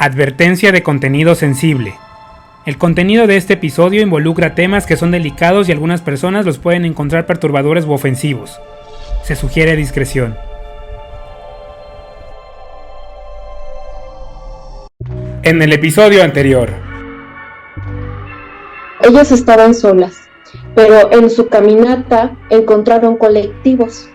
Advertencia de contenido sensible. El contenido de este episodio involucra temas que son delicados y algunas personas los pueden encontrar perturbadores u ofensivos. Se sugiere discreción. En el episodio anterior. Ellas estaban solas, pero en su caminata encontraron colectivos.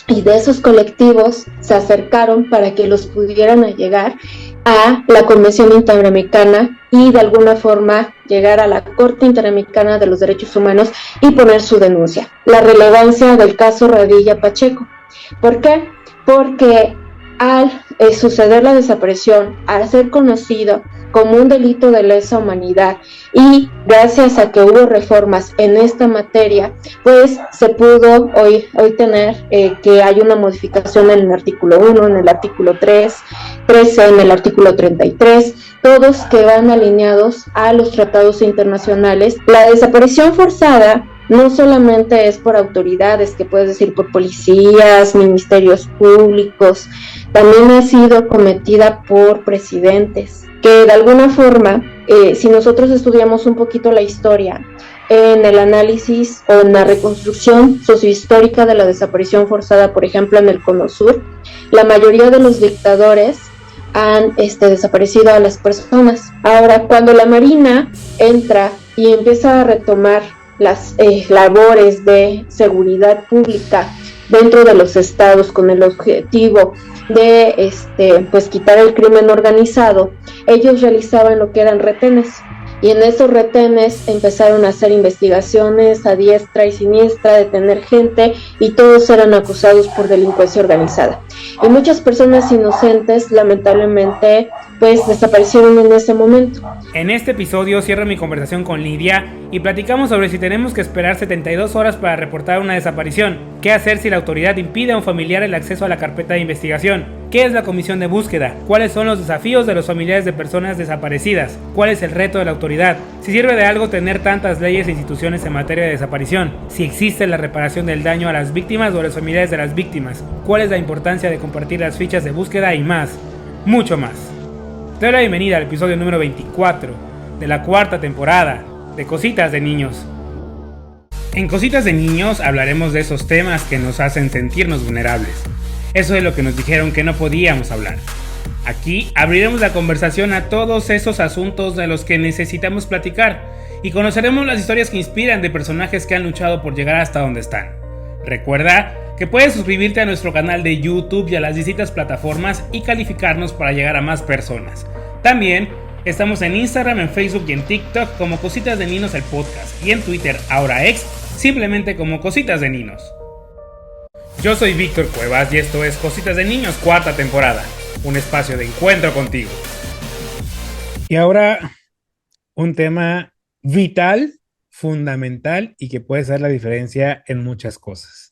Y de esos colectivos se acercaron para que los pudieran llegar a la Convención Interamericana y de alguna forma llegar a la Corte Interamericana de los Derechos Humanos y poner su denuncia. La relevancia del caso Radilla Pacheco. ¿Por qué? Porque al suceder la desaparición, al ser conocido como un delito de lesa humanidad y gracias a que hubo reformas en esta materia, pues se pudo hoy tener que hay una modificación en el artículo 1, en el artículo 3, 13, en el artículo 33, todos que van alineados a los tratados internacionales. La desaparición forzada no solamente es por autoridades, que puedes decir por policías, ministerios públicos, también ha sido cometida por presidentes, que de alguna forma, si nosotros estudiamos un poquito la historia, en el análisis o en la reconstrucción sociohistórica de la desaparición forzada, por ejemplo en el Cono Sur, la mayoría de los dictadores han desaparecido a las personas. Ahora, cuando la Marina entra y empieza a retomar las labores de seguridad pública dentro de los estados con el objetivo de pues quitar el crimen organizado, ellos realizaban lo que eran retenes, y en esos retenes empezaron a hacer investigaciones a diestra y siniestra, detener gente, y todos eran acusados por delincuencia organizada. Y muchas personas inocentes, lamentablemente, pues desaparecieron en ese momento. En este episodio cierro mi conversación con Lidia y platicamos sobre si tenemos que esperar 72 horas para reportar una desaparición, qué hacer si la autoridad impide a un familiar el acceso a la carpeta de investigación, qué es la comisión de búsqueda, cuáles son los desafíos de los familiares de personas desaparecidas, cuál es el reto de la autoridad, si sirve de algo tener tantas leyes e instituciones en materia de desaparición, si existe la reparación del daño a las víctimas o a los familiares de las víctimas, cuál es la importancia de compartir las fichas de búsqueda y más, mucho más. Te doy la bienvenida al episodio número 24 de la cuarta temporada de Cositas de Niños. En Cositas de Niños hablaremos de esos temas que nos hacen sentirnos vulnerables. Eso es lo que nos dijeron que no podíamos hablar. Aquí abriremos la conversación a todos esos asuntos de los que necesitamos platicar y conoceremos las historias que inspiran de personajes que han luchado por llegar hasta donde están. Recuerda que puedes suscribirte a nuestro canal de YouTube y a las distintas plataformas y calificarnos para llegar a más personas. También estamos en Instagram, en Facebook y en TikTok como Cositas de Ninos el podcast, y en Twitter, ahora ex, simplemente como Cositas de Ninos. Yo soy Víctor Cuevas y esto es Cositas de Niños, cuarta temporada, un espacio de encuentro contigo. Y ahora un tema vital, fundamental y que puede ser la diferencia en muchas cosas.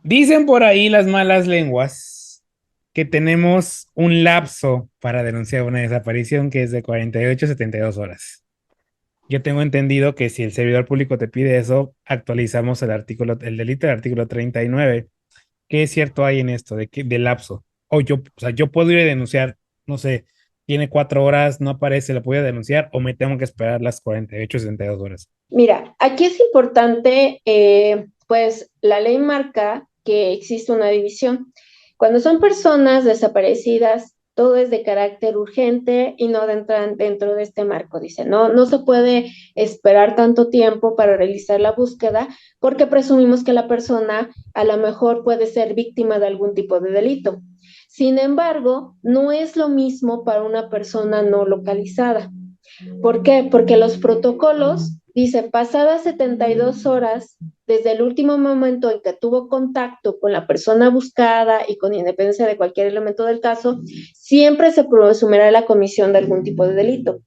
Dicen por ahí las malas lenguas que tenemos un lapso para denunciar una desaparición que es de 48 a 72 horas. Yo tengo entendido que si el servidor público te pide eso, actualizamos el delito del artículo 39. ¿Qué es cierto hay en esto del lapso? Yo puedo ir a denunciar, no sé, tiene 4 horas, no aparece, ¿la puedo ir a denunciar o me tengo que esperar las 48 a 72 horas? Mira, aquí es importante, pues la ley marca que existe una división. Cuando son personas desaparecidas, todo es de carácter urgente y no entran dentro de este marco. Dice, no se puede esperar tanto tiempo para realizar la búsqueda porque presumimos que la persona a lo mejor puede ser víctima de algún tipo de delito. Sin embargo, no es lo mismo para una persona no localizada. ¿Por qué? Porque los protocolos dice, pasadas 72 horas desde el último momento en que tuvo contacto con la persona buscada y con independencia de cualquier elemento del caso, siempre se presumirá la comisión de algún tipo de delito.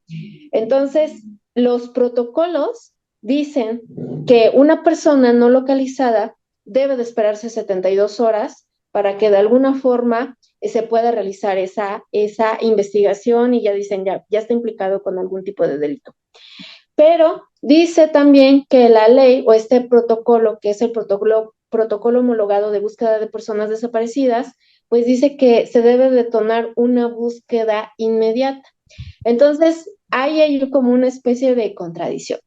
Entonces, los protocolos dicen que una persona no localizada debe de esperarse 72 horas para que de alguna forma se pueda realizar esa investigación y ya dicen, ya está implicado con algún tipo de delito. Pero dice también que la ley o este protocolo, que es el protocolo homologado de búsqueda de personas desaparecidas, pues dice que se debe detonar una búsqueda inmediata. Entonces, hay ahí como una especie de contradicción.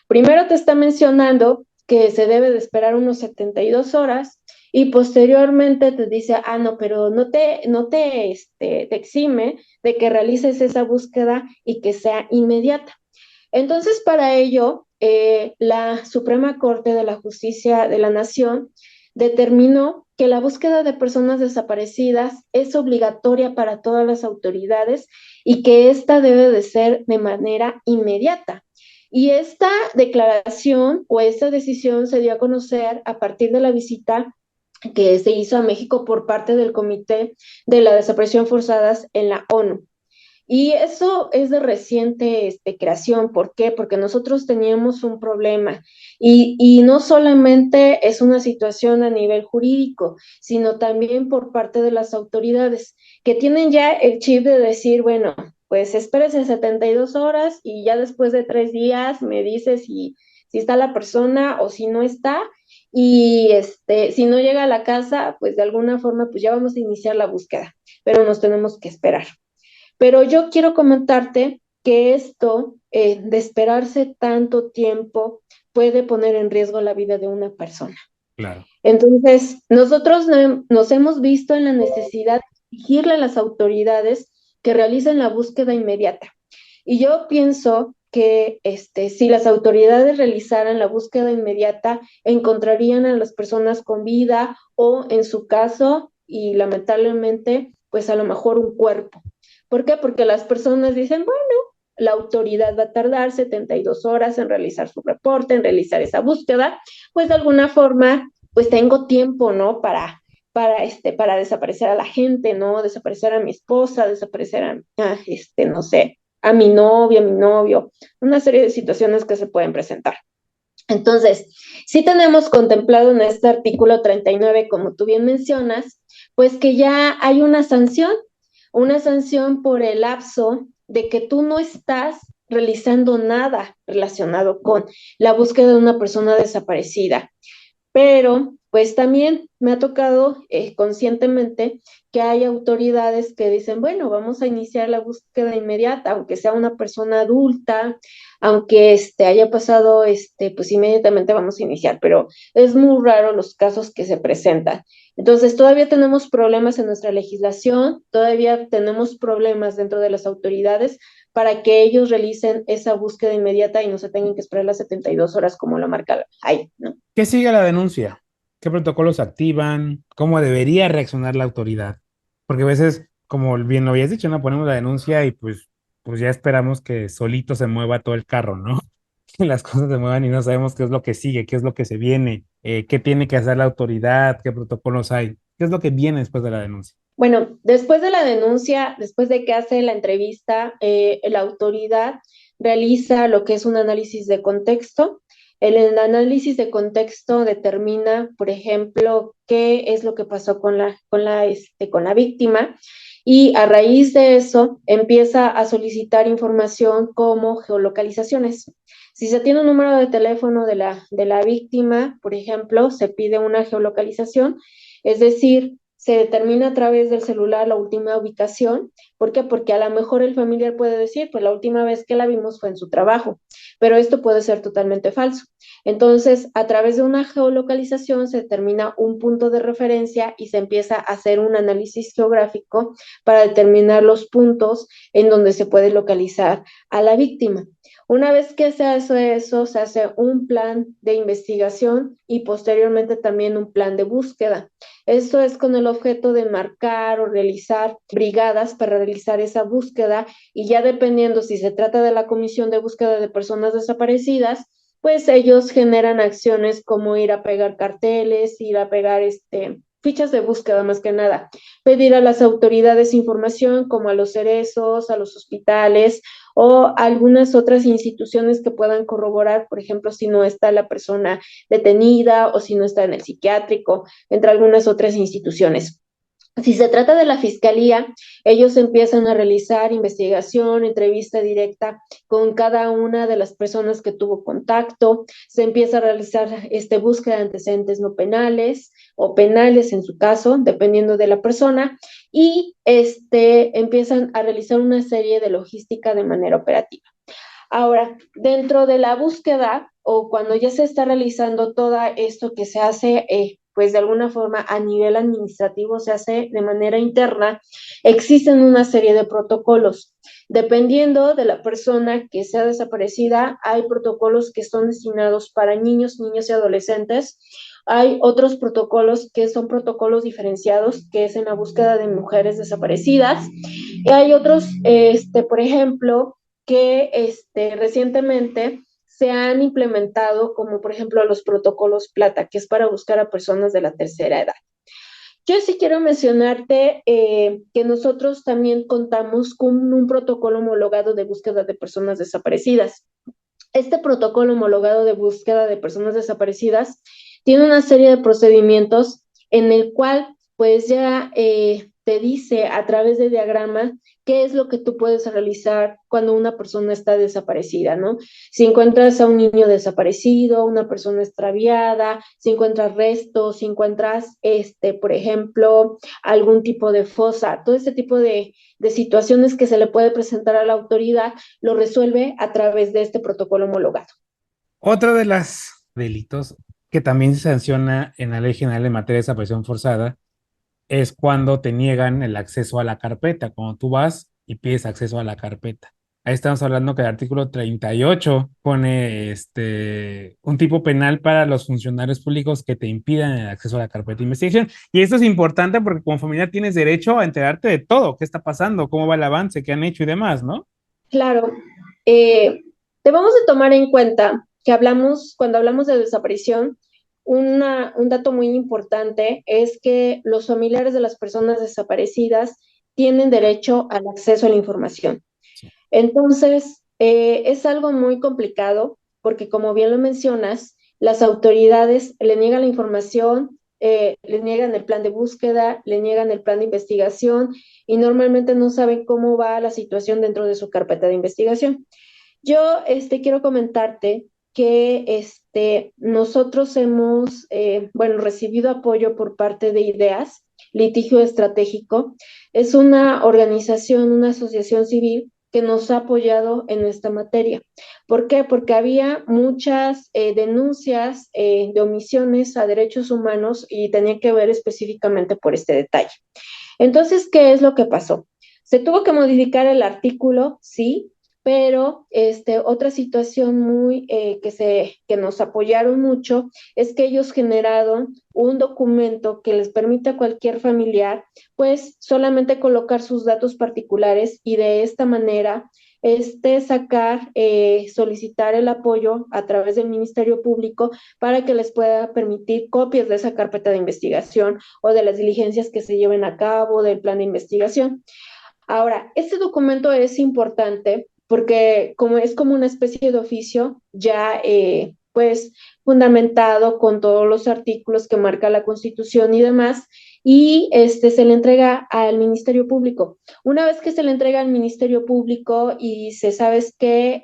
Primero te está mencionando que se debe de esperar unos 72 horas y posteriormente te dice, no, pero te exime de que realices esa búsqueda y que sea inmediata. Entonces, para ello, la Suprema Corte de la Justicia de la Nación determinó que la búsqueda de personas desaparecidas es obligatoria para todas las autoridades y que esta debe de ser de manera inmediata. Y esta declaración o esta decisión se dio a conocer a partir de la visita que se hizo a México por parte del Comité de la Desaparición Forzadas en la ONU. Y eso es de reciente creación. ¿Por qué? Porque nosotros teníamos un problema y no solamente es una situación a nivel jurídico, sino también por parte de las autoridades que tienen ya el chip de decir, bueno, pues espérese 72 horas y ya después de 3 días me dice si está la persona o si no está. Y si no llega a la casa, pues de alguna forma, pues ya vamos a iniciar la búsqueda, pero nos tenemos que esperar. Pero yo quiero comentarte que esto de esperarse tanto tiempo puede poner en riesgo la vida de una persona. Claro. Entonces, nosotros nos hemos visto en la necesidad de exigirle a las autoridades que realicen la búsqueda inmediata. Y yo pienso que si las autoridades realizaran la búsqueda inmediata, encontrarían a las personas con vida o, en su caso, y lamentablemente, pues a lo mejor un cuerpo. ¿Por qué? Porque las personas dicen, bueno, la autoridad va a tardar 72 horas en realizar su reporte, en realizar esa búsqueda, pues de alguna forma, pues tengo tiempo, ¿no? Para desaparecer a la gente, ¿no? Desaparecer a mi esposa, desaparecer no sé, a mi novia, a mi novio, una serie de situaciones que se pueden presentar. Entonces, sí tenemos contemplado en este artículo 39, como tú bien mencionas, pues que ya hay una sanción por el lapso de que tú no estás realizando nada relacionado con la búsqueda de una persona desaparecida. Pero pues también me ha tocado conscientemente que hay autoridades que dicen, bueno, vamos a iniciar la búsqueda inmediata, aunque sea una persona adulta, aunque haya pasado, pues inmediatamente vamos a iniciar, pero es muy raro los casos que se presentan. Entonces, todavía tenemos problemas en nuestra legislación, todavía tenemos problemas dentro de las autoridades para que ellos realicen esa búsqueda inmediata y no se tengan que esperar las 72 horas como lo marca ahí, ¿no? ¿Qué sigue a la denuncia? ¿Qué protocolos activan? ¿Cómo debería reaccionar la autoridad? Porque a veces, como bien lo habías dicho, ¿no? Ponemos la denuncia y pues ya esperamos que solito se mueva todo el carro, ¿no? Que las cosas se muevan y no sabemos qué es lo que sigue, qué es lo que se viene, qué tiene que hacer la autoridad, qué protocolos hay, qué es lo que viene después de la denuncia. Bueno, después de la denuncia, después de que hace la entrevista, la autoridad realiza lo que es un análisis de contexto. El análisis de contexto determina, por ejemplo, qué es lo que pasó con la víctima, y a raíz de eso empieza a solicitar información como geolocalizaciones. Si se tiene un número de teléfono de la víctima, por ejemplo, se pide una geolocalización, es decir, se determina a través del celular la última ubicación. ¿Por qué? Porque a lo mejor el familiar puede decir, pues la última vez que la vimos fue en su trabajo, pero esto puede ser totalmente falso. Entonces, a través de una geolocalización se determina un punto de referencia y se empieza a hacer un análisis geográfico para determinar los puntos en donde se puede localizar a la víctima. Una vez que se hace eso, se hace un plan de investigación y posteriormente también un plan de búsqueda. Esto es con el objeto de marcar o realizar brigadas para realizar esa búsqueda, y ya dependiendo si se trata de la Comisión de Búsqueda de Personas Desaparecidas, pues ellos generan acciones como ir a pegar carteles, ir a pegar fichas de búsqueda más que nada, pedir a las autoridades información como a los cerezos, a los hospitales o algunas otras instituciones que puedan corroborar, por ejemplo, si no está la persona detenida o si no está en el psiquiátrico, entre algunas otras instituciones. Si se trata de la fiscalía, ellos empiezan a realizar investigación, entrevista directa con cada una de las personas que tuvo contacto, se empieza a realizar búsqueda de antecedentes no penales o penales en su caso, dependiendo de la persona, y empiezan a realizar una serie de logística de manera operativa. Ahora, dentro de la búsqueda o cuando ya se está realizando todo esto que se hace, pues de alguna forma a nivel administrativo se hace de manera interna, existen una serie de protocolos. Dependiendo de la persona que sea desaparecida, hay protocolos que son destinados para niños, niñas y adolescentes. Hay otros protocolos que son protocolos diferenciados, que es en la búsqueda de mujeres desaparecidas. Y hay otros, por ejemplo, que recientemente se han implementado, como por ejemplo los protocolos plata, que es para buscar a personas de la tercera edad. Yo sí quiero mencionarte que nosotros también contamos con un protocolo homologado de búsqueda de personas desaparecidas. Este protocolo homologado de búsqueda de personas desaparecidas tiene una serie de procedimientos en el cual pues ya te dice a través de diagramas qué es lo que tú puedes realizar cuando una persona está desaparecida, ¿no? Si encuentras a un niño desaparecido, una persona extraviada, si encuentras restos, si encuentras, por ejemplo, algún tipo de fosa, todo este tipo de situaciones que se le puede presentar a la autoridad, lo resuelve a través de este protocolo homologado. Otro de los delitos que también se sanciona en la Ley General en materia de desaparición forzada es cuando te niegan el acceso a la carpeta, cuando tú vas y pides acceso a la carpeta. Ahí estamos hablando que el artículo 38 pone un tipo penal para los funcionarios públicos que te impidan el acceso a la carpeta de investigación. Y esto es importante porque como familia tienes derecho a enterarte de todo, qué está pasando, cómo va el avance, qué han hecho y demás, ¿no? Claro, debemos de tomar en cuenta que cuando hablamos de desaparición, un dato muy importante es que los familiares de las personas desaparecidas tienen derecho al acceso a la información. Sí. Entonces, es algo muy complicado porque, como bien lo mencionas, las autoridades le niegan la información, le niegan el plan de búsqueda, le niegan el plan de investigación y normalmente no saben cómo va la situación dentro de su carpeta de investigación. Yo quiero comentarte que nosotros hemos bueno, recibido apoyo por parte de IDEAS, Litigio Estratégico. Es una organización, una asociación civil que nos ha apoyado en esta materia. ¿Por qué? Porque había muchas denuncias de omisiones a derechos humanos y tenía que ver específicamente por este detalle. Entonces, ¿qué es lo que pasó? Se tuvo que modificar el artículo, sí, pero otra situación muy que nos apoyaron mucho es que ellos generaron un documento que les permite a cualquier familiar, pues solamente colocar sus datos particulares y de esta manera solicitar el apoyo a través del Ministerio Público para que les pueda permitir copias de esa carpeta de investigación o de las diligencias que se lleven a cabo, del plan de investigación. Ahora, este documento es importante porque como es como una especie de oficio ya pues fundamentado con todos los artículos que marca la Constitución y demás, y se le entrega al Ministerio Público. Una vez que se le entrega al Ministerio Público y se sabes que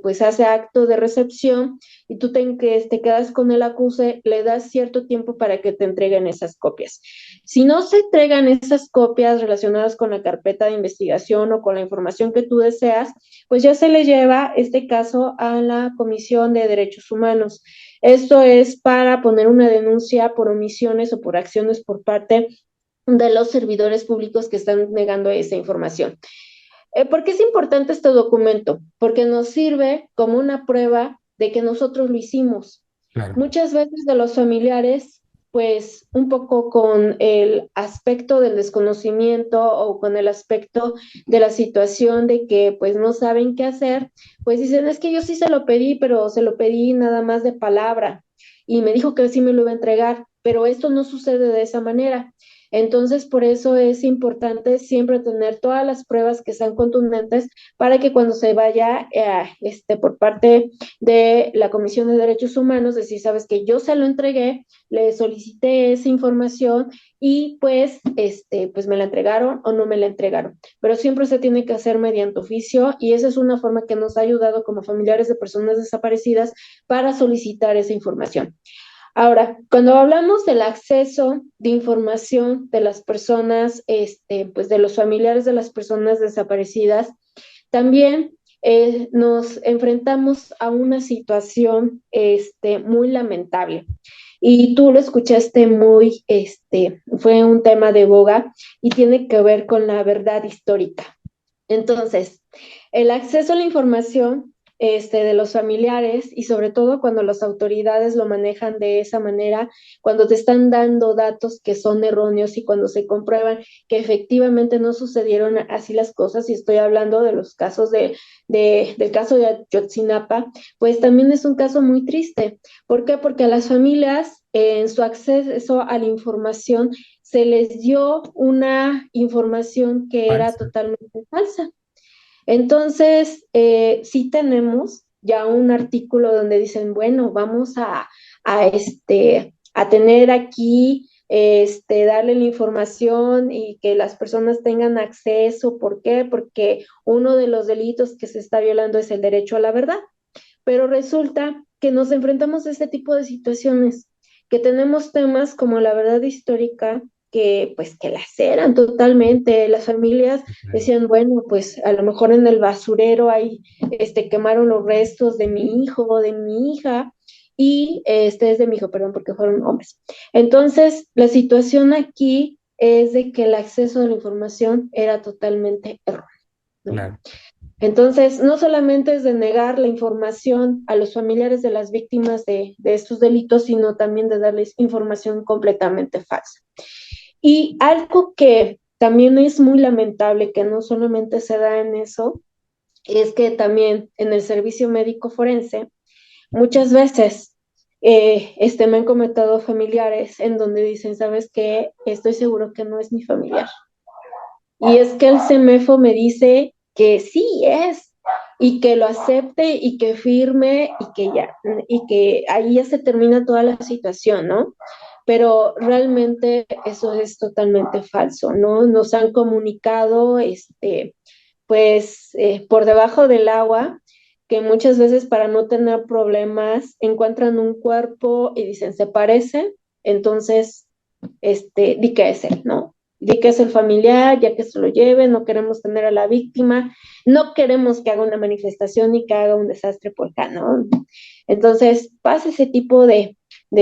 pues hace acto de recepción y tú te quedas con el acuse, le das cierto tiempo para que te entreguen esas copias. Si no se entregan esas copias relacionadas con la carpeta de investigación o con la información que tú deseas, pues ya se le lleva este caso a la Comisión de Derechos Humanos. Esto es para poner una denuncia por omisiones o por acciones por parte de los servidores públicos que están negando esa información. ¿Por qué es importante este documento? Porque nos sirve como una prueba de que nosotros lo hicimos. Claro. Muchas veces de los familiares, pues un poco con el aspecto del desconocimiento o con el aspecto de la situación de que pues no saben qué hacer, pues dicen, es que yo sí se lo pedí, pero se lo pedí nada más de palabra y me dijo que sí me lo iba a entregar, pero esto no sucede de esa manera. Entonces, por eso es importante siempre tener todas las pruebas que sean contundentes para que cuando se vaya por parte de la Comisión de Derechos Humanos, decir, sabes que yo se lo entregué, le solicité esa información y pues me la entregaron o no me la entregaron. Pero siempre se tiene que hacer mediante oficio y esa es una forma que nos ha ayudado como familiares de personas desaparecidas para solicitar esa información. Ahora, cuando hablamos del acceso de información de las personas, pues de los familiares de las personas desaparecidas, también nos enfrentamos a una situación muy lamentable. Y tú lo escuchaste fue un tema de boga y tiene que ver con la verdad histórica. Entonces, el acceso a la información de los familiares y sobre todo cuando las autoridades lo manejan de esa manera, cuando te están dando datos que son erróneos y cuando se comprueban que efectivamente no sucedieron así las cosas, y estoy hablando de los casos del caso de Ayotzinapa, pues también es un caso muy triste. ¿Por qué? Porque a las familias en su acceso a la información se les dio una información que era Falsa. totalmente falsa. Entonces, sí tenemos ya un artículo donde dicen, bueno, vamos a tener aquí, darle la información y que las personas tengan acceso. ¿Por qué? Porque uno de los delitos que se está violando es el derecho a la verdad. Pero resulta que nos enfrentamos a este tipo de situaciones, que tenemos temas como la verdad histórica, que pues que las eran totalmente. Las familias decían, bueno, pues a lo mejor en el basurero ahí quemaron los restos de mi hijo o de mi hija, y este es de mi hijo, perdón, porque fueron hombres. Entonces, la situación aquí es de que el acceso a la información era totalmente erróneo, ¿no? Claro. Entonces, no solamente es de negar la información a los familiares de las víctimas de estos delitos, sino también de darles información completamente falsa. Y algo que también es muy lamentable, que no solamente se da en eso, es que también en el servicio médico forense, muchas veces me han comentado familiares en donde dicen, ¿sabes qué? Estoy seguro que no es mi familiar. Y es que el CEMEFO me dice que sí es, y que lo acepte y que firme y que ahí ya se termina toda la situación, ¿no? Pero realmente eso es totalmente falso, ¿no? Nos han comunicado, por debajo del agua, que muchas veces para no tener problemas encuentran un cuerpo y dicen, se parece, entonces, di que es él, ¿no? Di que es el familiar, ya que se lo lleve, no queremos tener a la víctima, no queremos que haga una manifestación ni que haga un desastre por acá, ¿no? Entonces, pasa ese tipo de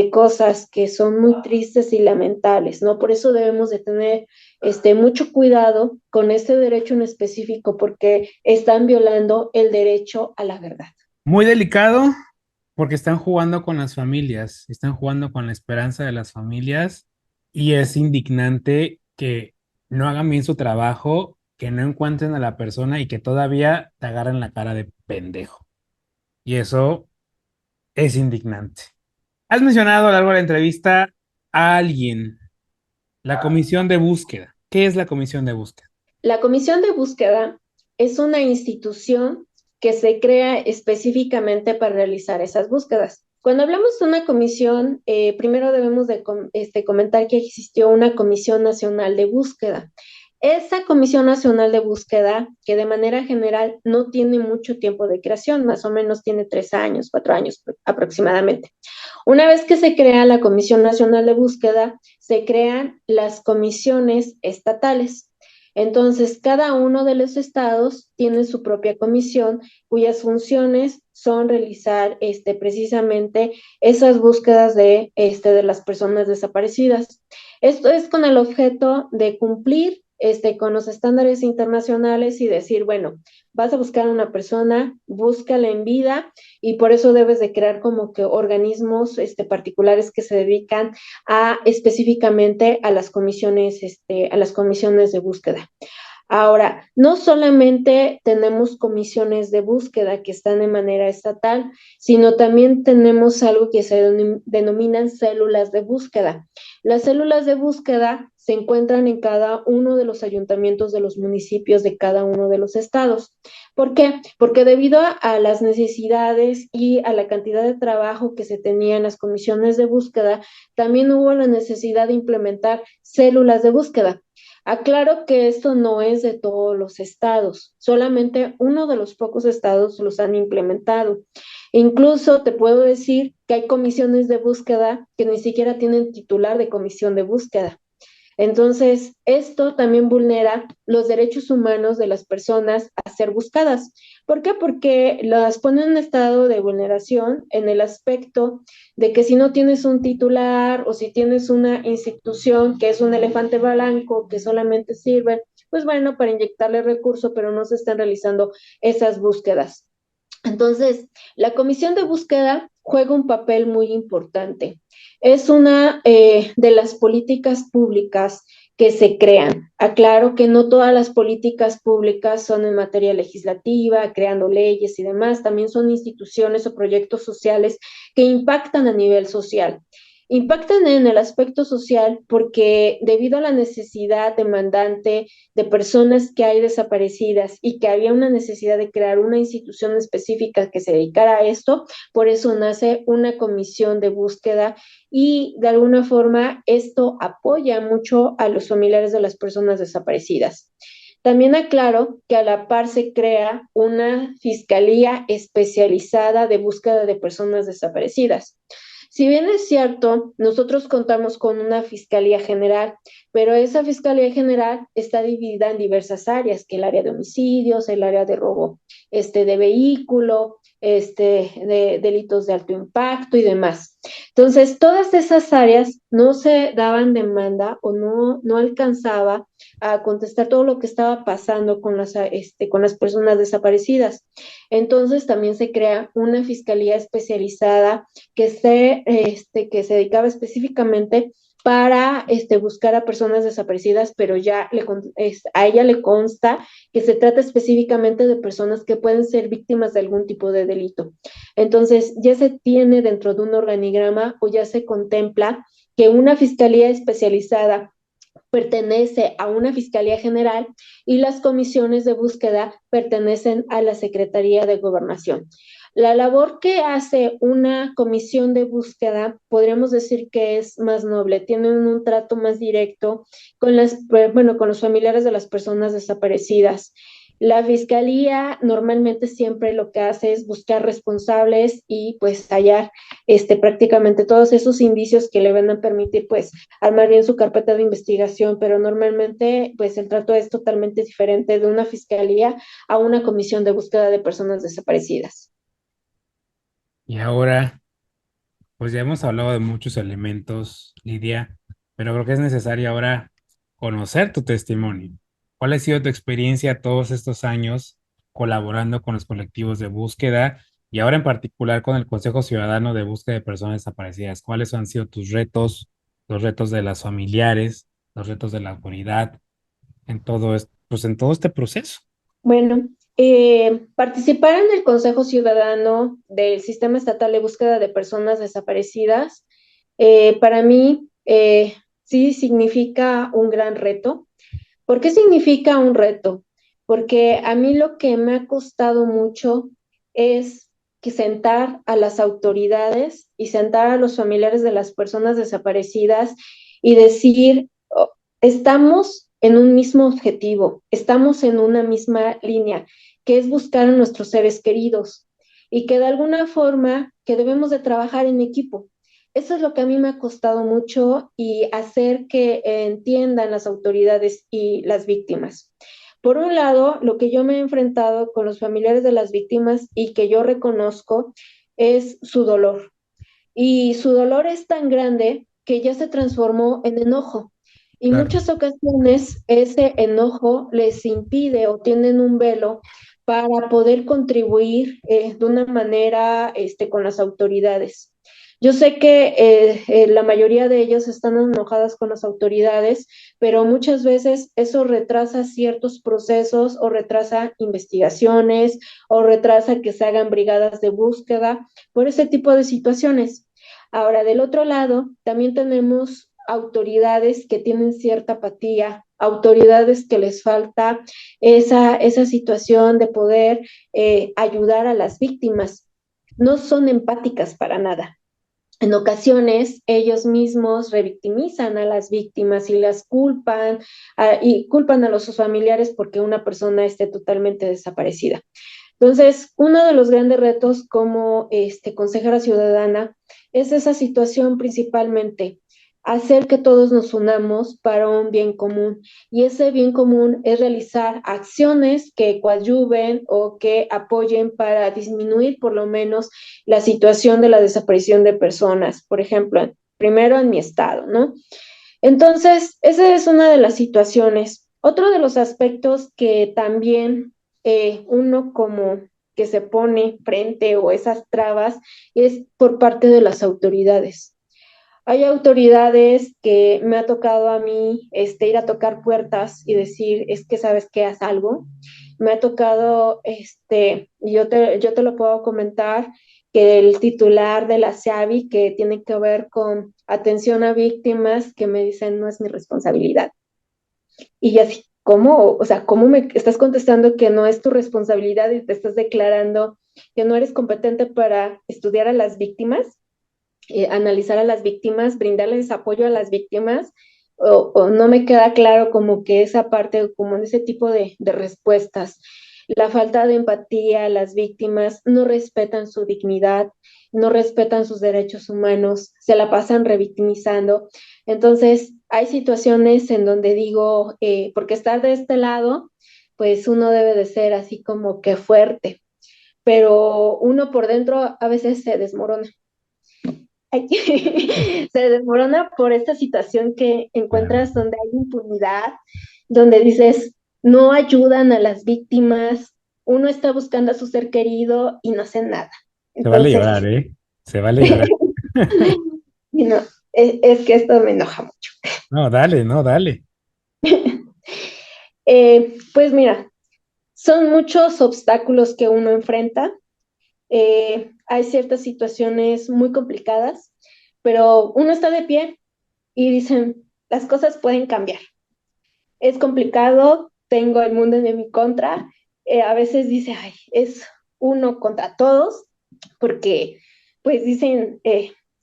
cosas que son muy tristes y lamentables, ¿no? Por eso debemos de tener mucho cuidado con este derecho en específico, porque están violando el derecho a la verdad. Muy delicado porque están jugando con las familias, están jugando con la esperanza de las familias y es indignante que no hagan bien su trabajo, que no encuentren a la persona y que todavía te agarren la cara de pendejo. Y eso es indignante. Has mencionado a lo largo de la entrevista a alguien, la comisión de búsqueda. ¿Qué es la comisión de búsqueda? La comisión de búsqueda es una institución que se crea específicamente para realizar esas búsquedas. Cuando hablamos de una comisión, primero debemos de comentar que existió una Comisión Nacional de Búsqueda. Esa Comisión Nacional de Búsqueda, que de manera general no tiene mucho tiempo de creación, más o menos tiene 3 años, 4 años aproximadamente. Una vez que se crea la Comisión Nacional de Búsqueda, se crean las comisiones estatales. Entonces, cada uno de los estados tiene su propia comisión, cuyas funciones son realizar precisamente esas búsquedas de las personas desaparecidas. Esto es con el objeto de cumplir con los estándares internacionales y decir, bueno, vas a buscar a una persona, búscala en vida, y por eso debes de crear como que organismos particulares que se dedican a específicamente a las comisiones de búsqueda. Ahora, no solamente tenemos comisiones de búsqueda que están de manera estatal, sino también tenemos algo que se denominan células de búsqueda. Las células de búsqueda se encuentran en cada uno de los ayuntamientos de los municipios de cada uno de los estados. ¿Por qué? Porque debido a las necesidades y a la cantidad de trabajo que se tenía en las comisiones de búsqueda, también hubo la necesidad de implementar células de búsqueda. Aclaro que esto no es de todos los estados, solamente uno de los pocos estados los han implementado. Incluso te puedo decir que hay comisiones de búsqueda que ni siquiera tienen titular de comisión de búsqueda. Entonces, esto también vulnera los derechos humanos de las personas a ser buscadas. ¿Por qué? Porque las pone en un estado de vulneración en el aspecto de que si no tienes un titular o si tienes una institución que es un elefante blanco que solamente sirve, pues bueno, para inyectarle recursos, pero no se están realizando esas búsquedas. Entonces, la comisión de búsqueda juega un papel muy importante. Es una de las políticas públicas que se crean. Aclaro que no todas las políticas públicas son en materia legislativa, creando leyes y demás, también son instituciones o proyectos sociales que impactan a nivel social. Impactan en el aspecto social porque debido a la necesidad demandante de personas que hay desaparecidas y que había una necesidad de crear una institución específica que se dedicara a esto, por eso nace una comisión de búsqueda y de alguna forma esto apoya mucho a los familiares de las personas desaparecidas. También aclaro que a la par se crea una fiscalía especializada de búsqueda de personas desaparecidas. Si bien es cierto, nosotros contamos con una Fiscalía General, pero esa Fiscalía General está dividida en diversas áreas, que el área de homicidios, el área de robo de vehículo, de delitos de alto impacto y demás. Entonces, todas esas áreas no se daban demanda o no alcanzaba a contestar todo lo que estaba pasando con las personas desaparecidas. Entonces, también se crea una fiscalía especializada que se dedicaba específicamente para buscar a personas desaparecidas, pero ya a ella le consta que se trata específicamente de personas que pueden ser víctimas de algún tipo de delito. Entonces, ya se tiene dentro de un organigrama o ya se contempla que una fiscalía especializada pertenece a una Fiscalía General y las comisiones de búsqueda pertenecen a la Secretaría de Gobernación. La labor que hace una comisión de búsqueda, podríamos decir que es más noble, tienen un trato más directo con los familiares de las personas desaparecidas. La fiscalía normalmente siempre lo que hace es buscar responsables y pues hallar prácticamente todos esos indicios que le van a permitir pues armar bien su carpeta de investigación, pero normalmente pues el trato es totalmente diferente de una fiscalía a una comisión de búsqueda de personas desaparecidas. Y ahora, pues ya hemos hablado de muchos elementos, Lidia, pero creo que es necesario ahora conocer tu testimonio. ¿Cuál ha sido tu experiencia todos estos años colaborando con los colectivos de búsqueda y ahora en particular con el Consejo Ciudadano de Búsqueda de Personas Desaparecidas? ¿Cuáles han sido tus retos, los retos de las familiares, los retos de la autoridad en todo esto, pues en todo este proceso? Bueno, participar en el Consejo Ciudadano del Sistema Estatal de Búsqueda de Personas Desaparecidas, para mí sí significa un gran reto. ¿Por qué significa un reto? Porque a mí lo que me ha costado mucho es que sentar a las autoridades y sentar a los familiares de las personas desaparecidas y decir, "Oh, estamos en un mismo objetivo, estamos en una misma línea, que es buscar a nuestros seres queridos y que de alguna forma que debemos de trabajar en equipo. Eso es lo que a mí me ha costado mucho y hacer que entiendan las autoridades y las víctimas. Por un lado, lo que yo me he enfrentado con los familiares de las víctimas y que yo reconozco es su dolor. Y su dolor es tan grande que ya se transformó en enojo. Y Claro. muchas ocasiones ese enojo les impide o tienen un velo para poder contribuir de una manera con las autoridades. Yo sé que la mayoría de ellos están enojadas con las autoridades, pero muchas veces eso retrasa ciertos procesos o retrasa investigaciones o retrasa que se hagan brigadas de búsqueda por ese tipo de situaciones. Ahora, del otro lado, también tenemos autoridades que tienen cierta apatía, autoridades que les falta esa situación de poder ayudar a las víctimas. No son empáticas para nada. En ocasiones ellos mismos revictimizan a las víctimas y las culpan y culpan a los sus familiares porque una persona esté totalmente desaparecida. Entonces, uno de los grandes retos como consejera ciudadana es esa situación principalmente, hacer que todos nos unamos para un bien común. Y ese bien común es realizar acciones que coadyuven o que apoyen para disminuir por lo menos la situación de la desaparición de personas. Por ejemplo, primero en mi estado, ¿no? Entonces, esa es una de las situaciones. Otro de los aspectos que también uno como que se pone frente o esas trabas es por parte de las autoridades. Hay autoridades que me ha tocado a mí ir a tocar puertas y decir, es que sabes que haz algo. Me ha tocado, yo te lo puedo comentar, que el titular de la SEAVI, que tiene que ver con atención a víctimas, que me dicen no es mi responsabilidad. Y así, ¿cómo? O sea, ¿cómo me estás contestando que no es tu responsabilidad y te estás declarando que no eres competente para estudiar a las víctimas? Analizar a las víctimas, brindarles apoyo a las víctimas, o no me queda claro como que esa parte, como en ese tipo de respuestas. La falta de empatía, las víctimas no respetan su dignidad, no respetan sus derechos humanos, se la pasan revictimizando. Entonces, hay situaciones en donde digo, porque estar de este lado, pues uno debe de ser así como que fuerte, pero uno por dentro a veces se desmorona. Se desmorona por esta situación que Claro. encuentras donde hay impunidad, donde dices, no ayudan a las víctimas, uno está buscando a su ser querido y no hace nada. Se vale Entonces, llorar, ¿eh? Se vale llorar. y no, es que esto me enoja mucho. No, dale, no, dale. Pues mira, son muchos obstáculos que uno enfrenta. Hay ciertas situaciones muy complicadas, pero uno está de pie y dicen, las cosas pueden cambiar. Es complicado, tengo el mundo en mi contra, a veces dice, ay, es uno contra todos, porque pues dicen,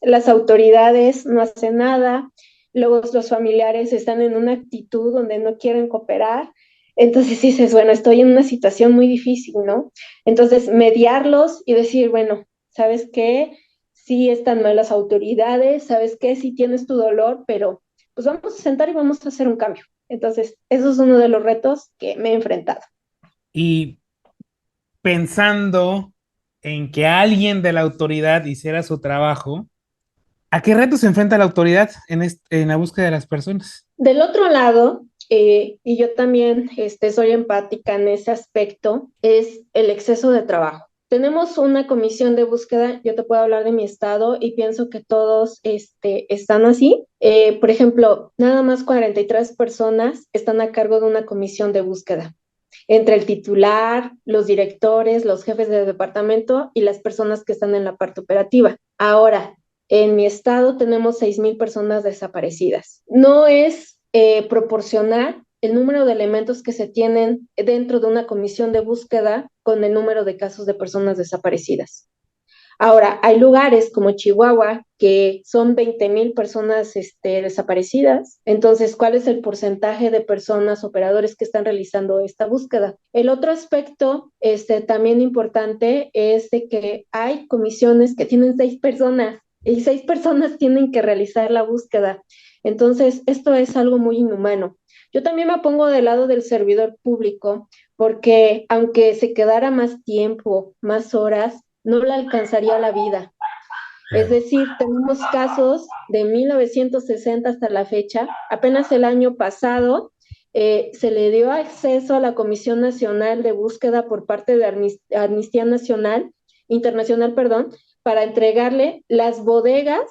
las autoridades no hacen nada, luego los familiares están en una actitud donde no quieren cooperar, entonces dices, bueno, estoy en una situación muy difícil, ¿no? Entonces, mediarlos y decir, bueno, ¿sabes qué? Sí están mal las autoridades, ¿sabes qué? Sí tienes tu dolor, pero pues vamos a sentar y vamos a hacer un cambio. Entonces, eso es uno de los retos que me he enfrentado. Y pensando en que alguien de la autoridad hiciera su trabajo, ¿a qué retos se enfrenta la autoridad en la búsqueda de las personas? Del otro lado, y yo también soy empática en ese aspecto, es el exceso de trabajo. Tenemos una comisión de búsqueda, yo te puedo hablar de mi estado y pienso que todos están así. Por ejemplo, nada más 43 personas están a cargo de una comisión de búsqueda, entre el titular, los directores, los jefes de departamento y las personas que están en la parte operativa. Ahora, en mi estado tenemos 6,000 personas desaparecidas. No es proporcional el número de elementos que se tienen dentro de una comisión de búsqueda con el número de casos de personas desaparecidas. Ahora, hay lugares como Chihuahua que son 20,000 personas desaparecidas. Entonces, ¿cuál es el porcentaje de personas, operadores que están realizando esta búsqueda? El otro aspecto también importante es de que hay comisiones que tienen 6 personas y 6 personas tienen que realizar la búsqueda. Entonces, esto es algo muy inhumano. Yo también me pongo del lado del servidor público porque aunque se quedara más tiempo, más horas, no le alcanzaría la vida. Es Claro. decir, tenemos casos de 1960 hasta la fecha. Apenas el año pasado se le dio acceso a la Comisión Nacional de Búsqueda por parte de Amnistía Nacional, Internacional, perdón, para entregarle las bodegas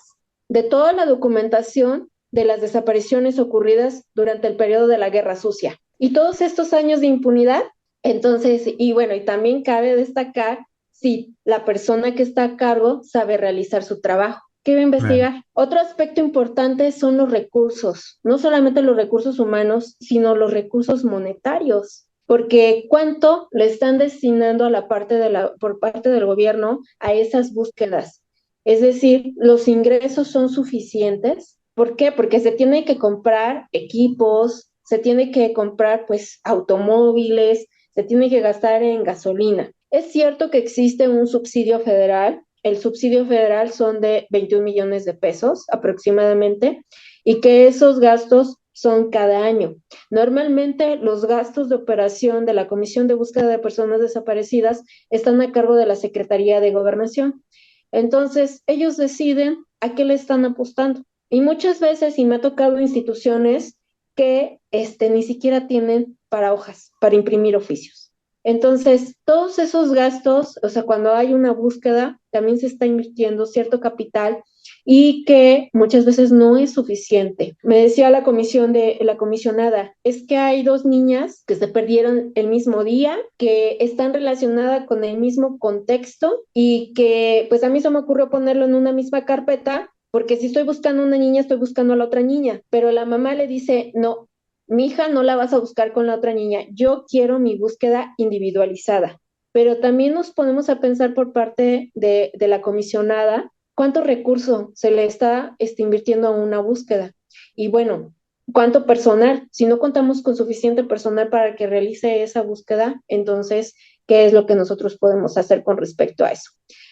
de toda la documentación de las desapariciones ocurridas durante el periodo de la Guerra Sucia. Y todos estos años de impunidad, entonces, y bueno, y también cabe destacar si la persona que está a cargo sabe realizar su trabajo. ¿Qué va a Claro. investigar? Otro aspecto importante son los recursos, no solamente los recursos humanos, sino los recursos monetarios, porque cuánto le están destinando a la parte por parte del gobierno a esas búsquedas. Es decir, los ingresos son suficientes. ¿Por qué? Porque se tiene que comprar equipos, se tiene que comprar pues automóviles, se tiene que gastar en gasolina. Es cierto que existe un subsidio federal. El subsidio federal son de 21 millones de pesos aproximadamente y que esos gastos son cada año. Normalmente los gastos de operación de la Comisión de Búsqueda de Personas Desaparecidas están a cargo de la Secretaría de Gobernación. Entonces, ellos deciden a qué le están apostando. Y muchas veces, y me ha tocado instituciones que ni siquiera tienen para hojas, para imprimir oficios. Entonces, todos esos gastos, o sea, cuando hay una búsqueda, también se está invirtiendo cierto capital y que muchas veces no es suficiente. Me decía la comisionada, es que hay dos niñas que se perdieron el mismo día, que están relacionadas con el mismo contexto y que pues a mí se me ocurrió ponerlo en una misma carpeta, porque si estoy buscando a una niña, estoy buscando a la otra niña, pero la mamá le dice, no, mi hija no la vas a buscar con la otra niña, yo quiero mi búsqueda individualizada. Pero también nos ponemos a pensar por parte de la comisionada cuánto recurso se le está invirtiendo a una búsqueda. Y bueno, cuánto personal. Si no contamos con suficiente personal para que realice esa búsqueda, entonces, ¿qué es lo que nosotros podemos hacer con respecto a eso?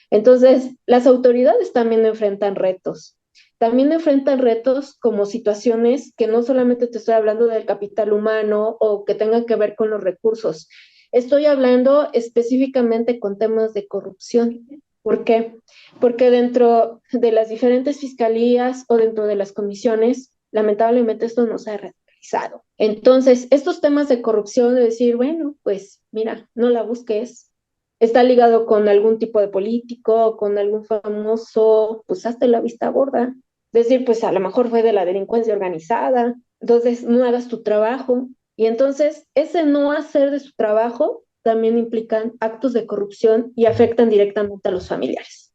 Entonces, las autoridades también enfrentan retos. También enfrentan retos como situaciones que no solamente te estoy hablando del capital humano o que tengan que ver con los recursos. Estoy hablando específicamente con temas de corrupción. ¿Por qué? Porque dentro de las diferentes fiscalías o dentro de las comisiones, lamentablemente esto no se ha realizado. Entonces, estos temas de corrupción, de decir, bueno, pues mira, no la busques, está ligado con algún tipo de político, con algún famoso, pues hazte la vista gorda. Decir, pues a lo mejor fue de la delincuencia organizada, entonces no hagas tu trabajo. Y entonces ese no hacer de su trabajo también implican actos de corrupción y afectan directamente a los familiares.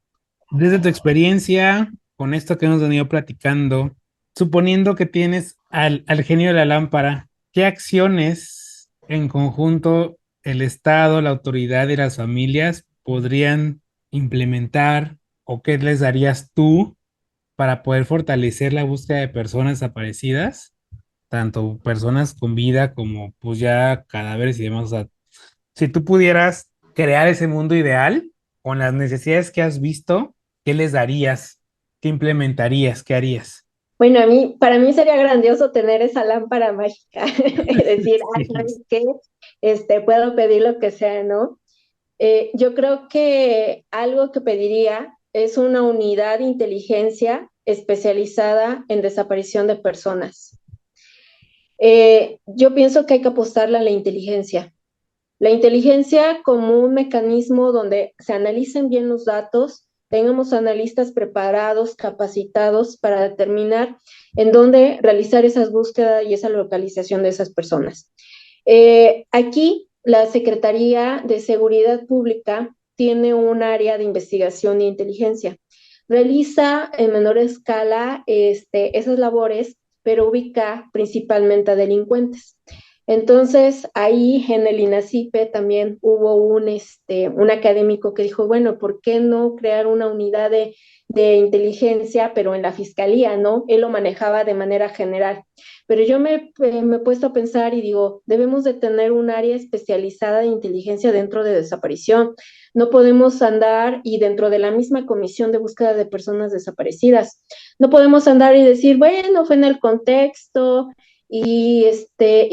Desde tu experiencia, con esto que hemos venido platicando, suponiendo que tienes al genio de la lámpara, ¿qué acciones en conjunto el Estado, la autoridad y las familias podrían implementar o qué les darías tú para poder fortalecer la búsqueda de personas desaparecidas, tanto personas con vida como pues ya cadáveres y demás? O sea, si tú pudieras crear ese mundo ideal con las necesidades que has visto, ¿qué les darías? ¿Qué implementarías? ¿Qué harías? Bueno, para mí sería grandioso tener esa lámpara mágica, es decir, Sí, ¿sabes qué? Puedo pedir lo que sea, ¿no? Yo creo que algo que pediría es una unidad de inteligencia especializada en desaparición de personas. Yo pienso que hay que apostarle a la inteligencia. La inteligencia como un mecanismo donde se analicen bien los datos, tengamos analistas preparados, capacitados para determinar en dónde realizar esas búsquedas y esa localización de esas personas. Aquí la Secretaría de Seguridad Pública tiene un área de investigación e inteligencia. Realiza en menor escala esas labores, pero ubica principalmente a delincuentes. Entonces, ahí en el INACIPE también hubo un académico que dijo, bueno, ¿por qué no crear una unidad de inteligencia, pero en la fiscalía, ¿no? Él lo manejaba de manera general. Pero yo me he puesto a pensar y digo, debemos de tener un área especializada de inteligencia dentro de desaparición. No podemos andar y dentro de la misma comisión de búsqueda de personas desaparecidas, no podemos andar y decir, bueno, fue en el contexto, y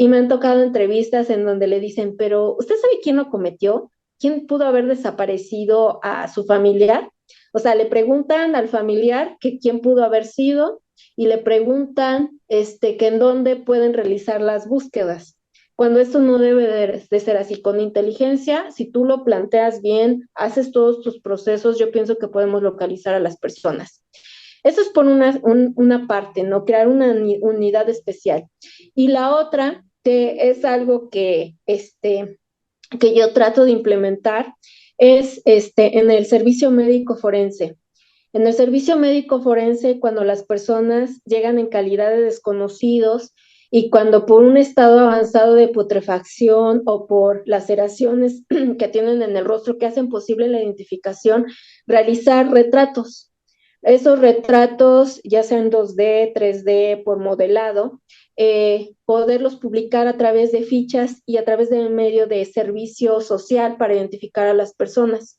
me han tocado entrevistas en donde le dicen, pero ¿usted sabe quién lo cometió? ¿Quién pudo haber desaparecido a su familiar? O sea, le preguntan al familiar que quién pudo haber sido y le preguntan que en dónde pueden realizar las búsquedas. cuando esto no debe de ser así. Con inteligencia, si tú lo planteas bien, haces todos tus procesos, yo pienso que podemos localizar a las personas. Eso es por una parte, ¿no? Crear una unidad especial. Y la otra, que es algo que yo trato de implementar, es en el servicio médico forense. En el servicio médico forense, cuando las personas llegan en calidad de desconocidos y cuando por un estado avanzado de putrefacción o por laceraciones que tienen en el rostro que hacen posible la identificación, realizar retratos. Esos retratos, ya sean 2D, 3D, por modelado, poderlos publicar a través de fichas y a través del medio de servicio social para identificar a las personas.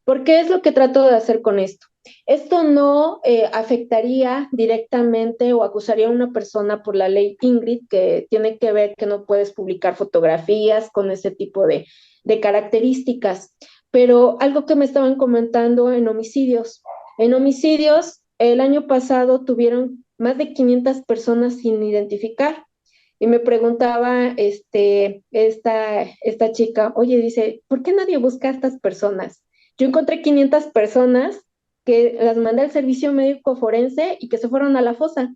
¿Por qué es lo que trato de hacer con esto? Esto no afectaría directamente o acusaría a una persona por la ley Ingrid, que tiene que ver que no puedes publicar fotografías con ese tipo de características. Pero algo que me estaban comentando en homicidios. En homicidios, el año pasado tuvieron más de 500 personas sin identificar. Y me preguntaba esta chica, oye, dice, ¿por qué nadie busca a estas personas? Yo encontré 500 personas que las mandé al servicio médico forense y que se fueron a la fosa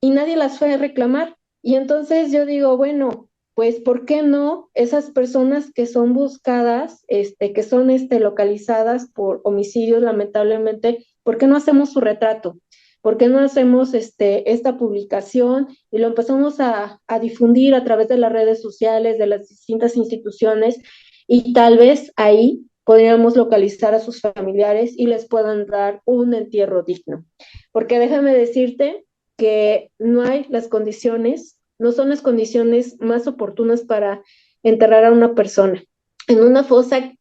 y nadie las fue a reclamar. Y entonces yo digo, bueno, pues ¿por qué no esas personas que son buscadas, que son localizadas por homicidios, lamentablemente, ¿por qué no hacemos su retrato? ¿Por qué no hacemos esta publicación y lo empezamos a difundir a través de las redes sociales, de las distintas instituciones? Y tal vez ahí podríamos localizar a sus familiares y les puedan dar un entierro digno. Porque déjame decirte que no hay las condiciones, no son las condiciones más oportunas para enterrar a una persona. En una fosa,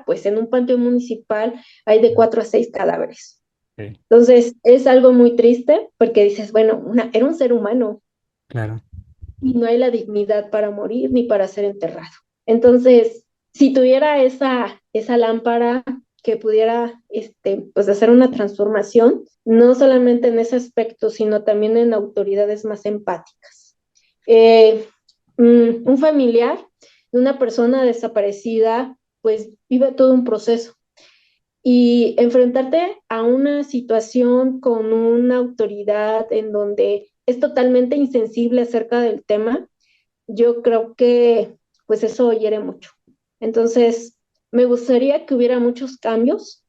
pues en un panteón municipal hay de 4 a 6 cadáveres. Sí, Entonces, es algo muy triste porque dices, bueno, era un ser humano claro. y no hay la dignidad para morir ni para ser enterrado. Entonces, si tuviera esa lámpara que pudiera pues hacer una transformación, no solamente en ese aspecto, sino también en autoridades más empáticas. Un familiar de una persona desaparecida, pues vive todo un proceso y enfrentarte a una situación con una autoridad en donde es totalmente insensible acerca del tema, yo creo que pues eso hiere mucho. Entonces, me gustaría que hubiera muchos cambios,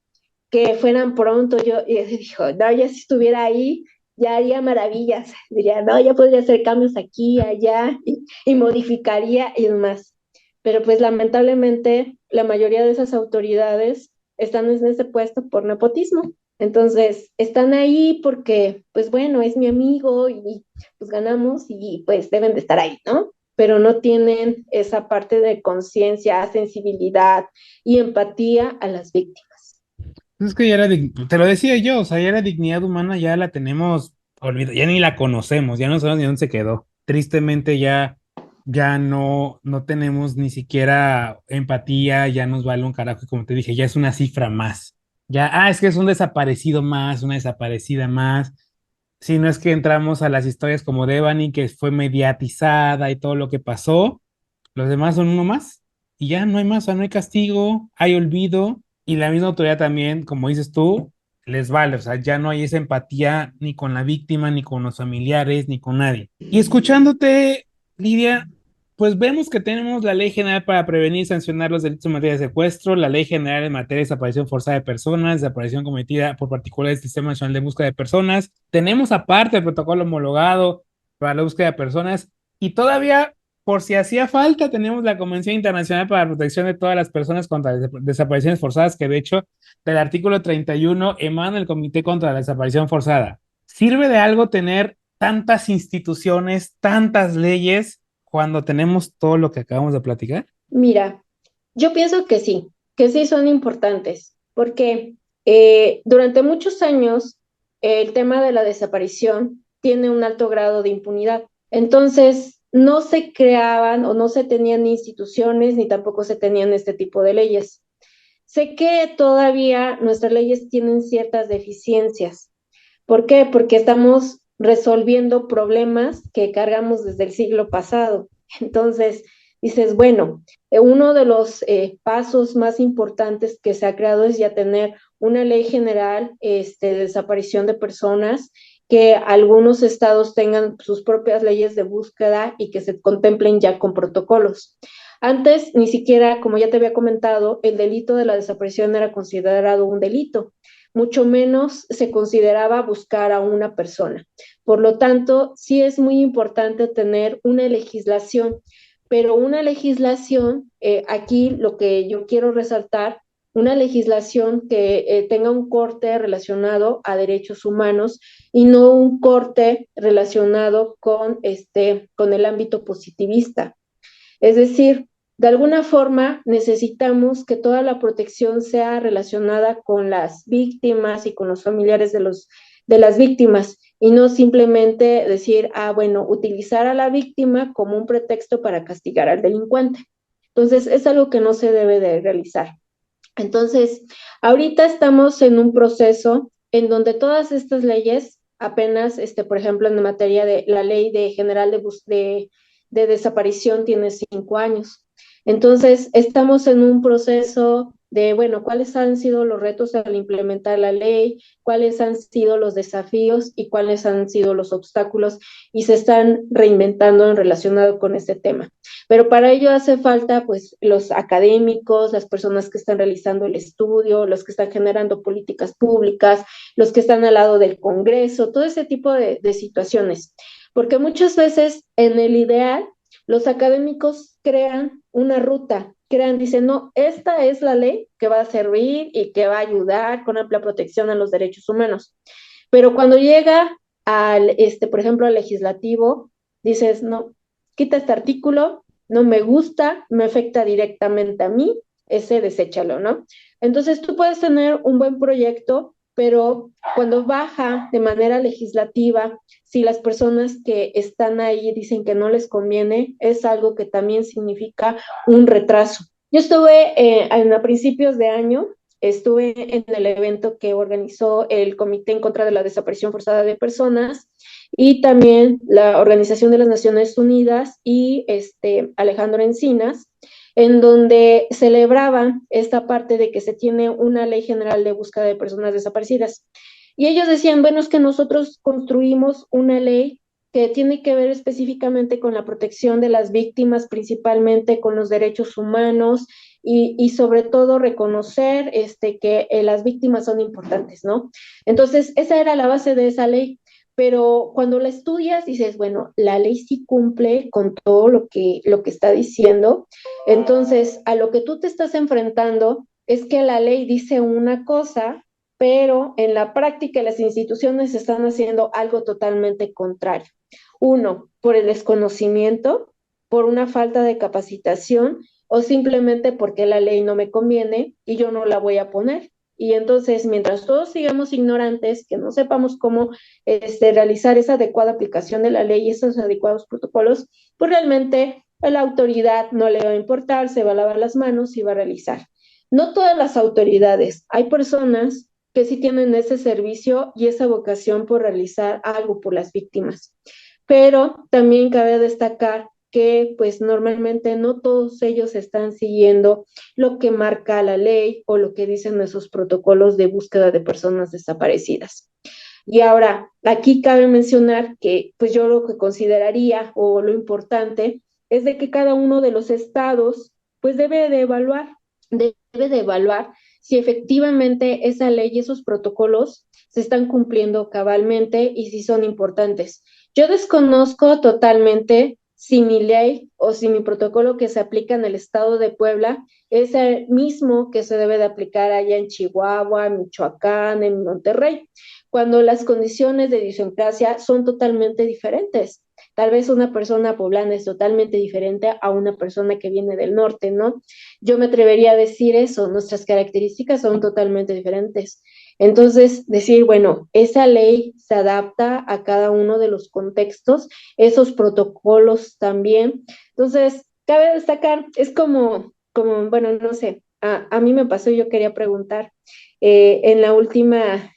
que fueran pronto. Yo dijo, no, ya si estuviera ahí, ya haría maravillas. Diría, no, ya podría hacer cambios aquí, allá, y modificaría y demás. Pero pues lamentablemente la mayoría de esas autoridades están en ese puesto por nepotismo. Entonces, están ahí porque, pues bueno, es mi amigo y pues ganamos y pues deben de estar ahí, ¿no? Pero no tienen esa parte de conciencia, sensibilidad y empatía a las víctimas. Es que ya te lo decía yo, o sea, ya la dignidad humana ya la tenemos olvidada, ya ni la conocemos, ya no sabemos ni dónde se quedó. Tristemente ya no tenemos ni siquiera empatía, ya nos vale un carajo, y como te dije, ya es una cifra más. Ya, es que es un desaparecido más, una desaparecida más. Si no es que entramos a las historias como Devani, que fue mediatizada y todo lo que pasó, los demás son uno más y ya no hay más, o sea, no hay castigo, hay olvido y la misma autoridad también, como dices tú, les vale, o sea, ya no hay esa empatía ni con la víctima, ni con los familiares, ni con nadie. Y escuchándote, Lidia, pues vemos que tenemos la Ley General para prevenir y sancionar los delitos en materia de secuestro, la Ley General en materia de desaparición forzada de personas, desaparición cometida por particulares del Sistema Nacional de Búsqueda de Personas. Tenemos aparte el protocolo homologado para la búsqueda de personas y todavía, por si hacía falta, tenemos la Convención Internacional para la Protección de todas las personas contra desapariciones forzadas, que de hecho del artículo 31 emana el Comité contra la Desaparición Forzada. ¿Sirve de algo tener tantas instituciones, tantas leyes, cuando tenemos todo lo que acabamos de platicar? Mira, yo pienso que sí son importantes, porque durante muchos años el tema de la desaparición tiene un alto grado de impunidad. Entonces, no se creaban o no se tenían instituciones ni tampoco se tenían este tipo de leyes. Sé que todavía nuestras leyes tienen ciertas deficiencias. ¿Por qué? Porque estamos resolviendo problemas que cargamos desde el siglo pasado. Entonces, dices, bueno, uno de los pasos más importantes que se ha creado es ya tener una ley general de desaparición de personas, que algunos estados tengan sus propias leyes de búsqueda y que se contemplen ya con protocolos. Antes, ni siquiera, como ya te había comentado, el delito de la desaparición era considerado un delito, mucho menos se consideraba buscar a una persona. Por lo tanto, sí es muy importante tener una legislación, pero una legislación, aquí lo que yo quiero resaltar, una legislación que tenga un corte relacionado a derechos humanos y no un corte relacionado con el ámbito positivista. Es decir, de alguna forma necesitamos que toda la protección sea relacionada con las víctimas y con los familiares de las víctimas y no simplemente decir, bueno, utilizar a la víctima como un pretexto para castigar al delincuente. Entonces, es algo que no se debe de realizar. Entonces, ahorita estamos en un proceso en donde todas estas leyes, apenas, por ejemplo, en materia de la ley de general de desaparición tiene 5 años. Entonces, estamos en un proceso de, bueno, cuáles han sido los retos al implementar la ley, cuáles han sido los desafíos y cuáles han sido los obstáculos y se están reinventando en relacionado con este tema. Pero para ello hace falta, pues, los académicos, las personas que están realizando el estudio, los que están generando políticas públicas, los que están al lado del Congreso, todo ese tipo de situaciones. Porque muchas veces en el ideal, los académicos crean una ruta, dicen, no, esta es la ley que va a servir y que va a ayudar con amplia protección a los derechos humanos. Pero cuando llega por ejemplo, al legislativo, dices, no, quita este artículo, no me gusta, me afecta directamente a mí, ese deséchalo, ¿no? Entonces tú puedes tener un buen proyecto, pero cuando baja de manera legislativa, si las personas que están ahí dicen que no les conviene, es algo que también significa un retraso. Yo estuve a principios de año, estuve en el evento que organizó el Comité en contra de la Desaparición Forzada de Personas y también la Organización de las Naciones Unidas y Alejandro Encinas, en donde celebraban esta parte de que se tiene una ley general de búsqueda de personas desaparecidas. Y ellos decían, bueno, es que nosotros construimos una ley que tiene que ver específicamente con la protección de las víctimas, principalmente con los derechos humanos y sobre todo reconocer que las víctimas son importantes, ¿no? Entonces, esa era la base de esa ley, pero cuando la estudias dices, bueno, la ley sí cumple con todo lo que está diciendo. Entonces, a lo que tú te estás enfrentando es que la ley dice una cosa, pero en la práctica las instituciones están haciendo algo totalmente contrario. Uno, por el desconocimiento, por una falta de capacitación o simplemente porque la ley no me conviene y yo no la voy a poner. Y entonces, mientras todos sigamos ignorantes, que no sepamos cómo realizar esa adecuada aplicación de la ley y esos adecuados protocolos, pues realmente a la autoridad no le va a importar, se va a lavar las manos y va a realizar. No todas las autoridades, hay personas que sí tienen ese servicio y esa vocación por realizar algo por las víctimas. Pero también cabe destacar que pues normalmente no todos ellos están siguiendo lo que marca la ley o lo que dicen esos protocolos de búsqueda de personas desaparecidas. Y ahora, aquí cabe mencionar que pues yo lo que consideraría o lo importante es de que cada uno de los estados pues debe de evaluar si efectivamente esa ley y esos protocolos se están cumpliendo cabalmente y si son importantes. Yo desconozco totalmente si mi ley o si mi protocolo que se aplica en el estado de Puebla es el mismo que se debe de aplicar allá en Chihuahua, en Michoacán, en Monterrey, cuando las condiciones de idiosincrasia son totalmente diferentes. Tal vez una persona poblana es totalmente diferente a una persona que viene del norte, ¿no? Yo me atrevería a decir eso, nuestras características son totalmente diferentes. Entonces, decir, bueno, esa ley se adapta a cada uno de los contextos, esos protocolos también. Entonces, cabe destacar, es bueno, no sé, a mí me pasó y yo quería preguntar, en la última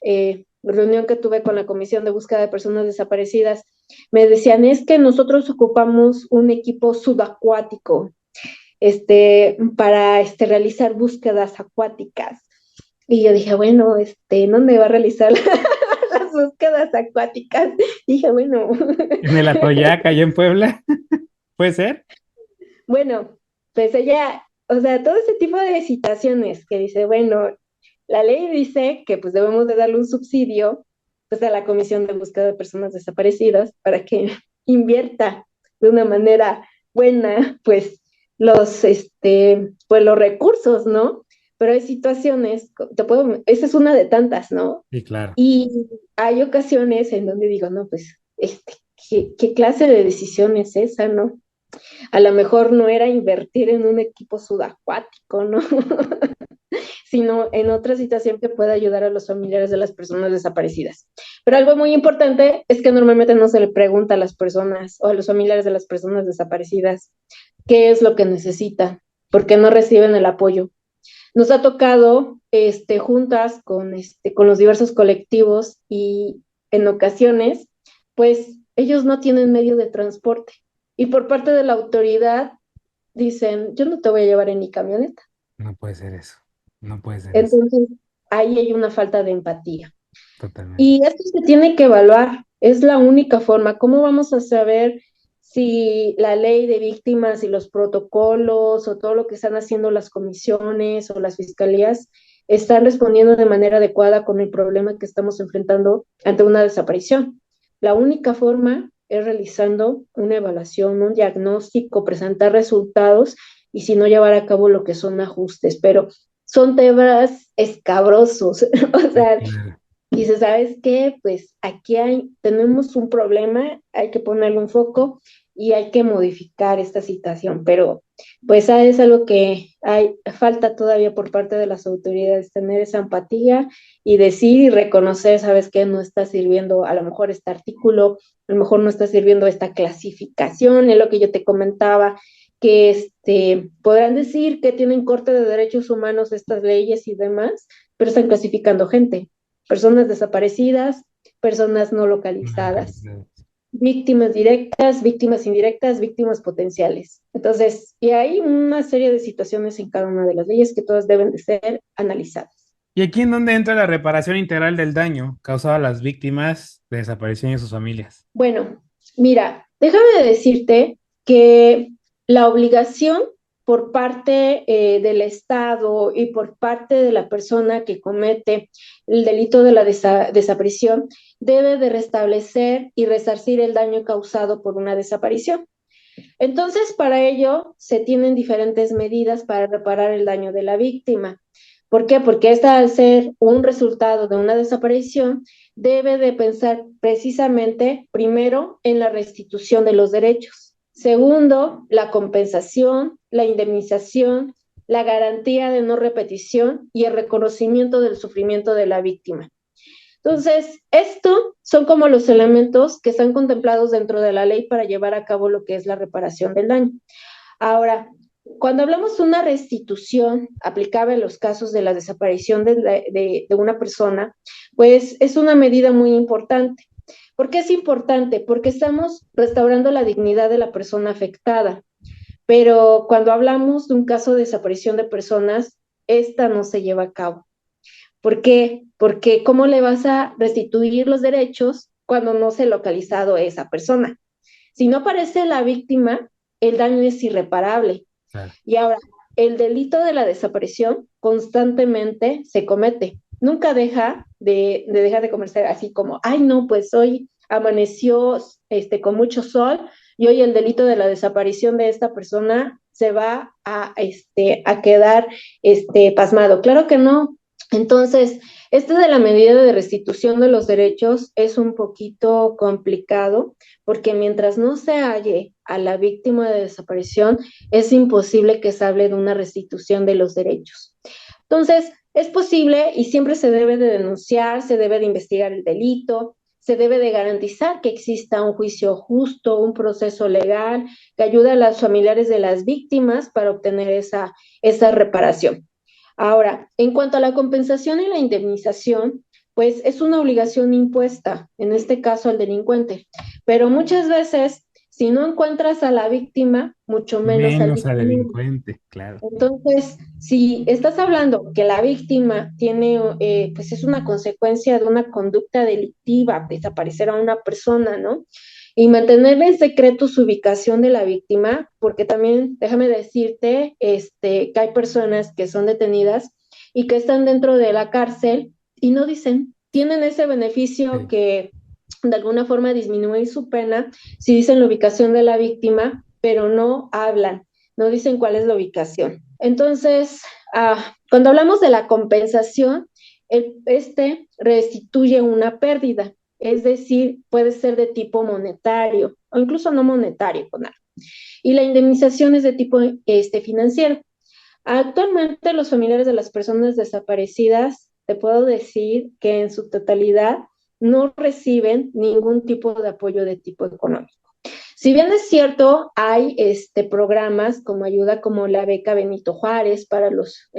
reunión que tuve con la Comisión de Búsqueda de Personas Desaparecidas, Me decían, es que nosotros ocupamos un equipo subacuático, para realizar búsquedas acuáticas. Y yo dije, bueno, ¿dónde va a realizar las búsquedas acuáticas? Dije, bueno, En el Atoyac, allá en Puebla, ¿puede ser? bueno, pues ella, o sea, todo ese tipo de situaciones que dice, bueno, la ley dice que pues debemos de darle un subsidio pues a la Comisión de Búsqueda de Personas Desaparecidas para que invierta de una manera buena pues los recursos, ¿no? Pero hay situaciones, esa es una de tantas, ¿no? Sí, claro. Y hay ocasiones en donde digo, no, pues, ¿qué clase de decisión es esa, no? A lo mejor no era invertir en un equipo subacuático, ¿no? Sino en otra situación que pueda ayudar a los familiares de las personas desaparecidas. Pero algo muy importante es que normalmente no se le pregunta a las personas o a los familiares de las personas desaparecidas qué es lo que necesitan, porque no reciben el apoyo. Nos ha tocado juntas con los diversos colectivos y en ocasiones, pues ellos no tienen medio de transporte. Y por parte de la autoridad dicen, yo no te voy a llevar en mi camioneta. No puede ser eso. No puede ser eso. Entonces, ahí hay una falta de empatía. Totalmente. Y esto se tiene que evaluar, es la única forma. ¿Cómo vamos a saber si la ley de víctimas y los protocolos o todo lo que están haciendo las comisiones o las fiscalías están respondiendo de manera adecuada con el problema que estamos enfrentando ante una desaparición? La única forma es realizando una evaluación, un diagnóstico, presentar resultados y si no llevar a cabo lo que son ajustes, pero son temas escabrosos, o Sí, sea, claro. dice, ¿sabes qué? Pues aquí tenemos un problema, hay que ponerle un foco y hay que modificar esta situación, pero pues es algo que falta todavía por parte de las autoridades, tener esa empatía y decir y reconocer, ¿sabes qué? No está sirviendo a lo mejor este artículo, a lo mejor no está sirviendo esta clasificación, es lo que yo te comentaba, que podrán decir que tienen corte de derechos humanos estas leyes y demás, pero están clasificando gente, personas desaparecidas, personas no Una localizadas, localidad. víctimas directas, víctimas indirectas, víctimas potenciales. Entonces, y hay una serie de situaciones en cada una de las leyes que todas deben de ser analizadas. ¿Y aquí en dónde entra la reparación integral del daño causado a las víctimas de desaparición y sus familias? Bueno, mira, déjame decirte que la obligación por parte del Estado y por parte de la persona que comete el delito de la desaparición debe de restablecer y resarcir el daño causado por una desaparición. Entonces, para ello se tienen diferentes medidas para reparar el daño de la víctima. ¿Por qué? Porque esta, al ser un resultado de una desaparición, debe de pensar precisamente, primero, en la restitución de los derechos. Segundo, la compensación, la indemnización, la garantía de no repetición y el reconocimiento del sufrimiento de la víctima. Entonces, esto son como los elementos que están contemplados dentro de la ley para llevar a cabo lo que es la reparación del daño. Ahora, cuando hablamos de una restitución aplicable en los casos de la desaparición de una persona, pues es una medida muy importante. ¿Por qué es importante? Porque estamos restaurando la dignidad de la persona afectada, pero cuando hablamos de un caso de desaparición de personas, esta no se lleva a cabo. ¿Por qué? Porque ¿cómo le vas a restituir los derechos cuando no se ha localizado esa persona? Si no aparece la víctima, el daño es irreparable. Claro. Y ahora, el delito de la desaparición constantemente se comete. Nunca deja de comerse así como, ay, no, pues hoy amaneció con mucho sol y hoy el delito de la desaparición de esta persona se va a quedar pasmado. Claro que no. Entonces, esto de la medida de restitución de los derechos es un poquito complicado porque mientras no se halle a la víctima de desaparición, es imposible que se hable de una restitución de los derechos. Entonces, es posible y siempre se debe de denunciar, se debe de investigar el delito, se debe de garantizar que exista un juicio justo, un proceso legal que ayude a los familiares de las víctimas para obtener esa reparación. Ahora, en cuanto a la compensación y la indemnización, pues es una obligación impuesta, en este caso al delincuente. Pero muchas veces, si no encuentras a la víctima, mucho menos al Menos al victimario. delincuente, claro. Entonces, si estás hablando que la víctima tiene, pues es una consecuencia de una conducta delictiva, desaparecer a una persona, ¿no? Y mantener en secreto su ubicación de la víctima, porque también déjame decirte, que hay personas que son detenidas y que están dentro de la cárcel y no dicen, tienen ese beneficio Sí. que de alguna forma disminuye su pena si dicen la ubicación de la víctima, pero no hablan, no dicen cuál es la ubicación. Entonces, cuando hablamos de la compensación, restituye una pérdida, es decir, puede ser de tipo monetario o incluso no monetario, con algo. Y la indemnización es de tipo financiero. Actualmente los familiares de las personas desaparecidas, te puedo decir que en su totalidad no reciben ningún tipo de apoyo de tipo económico. Si bien es cierto, hay programas como ayuda como la beca Benito Juárez para los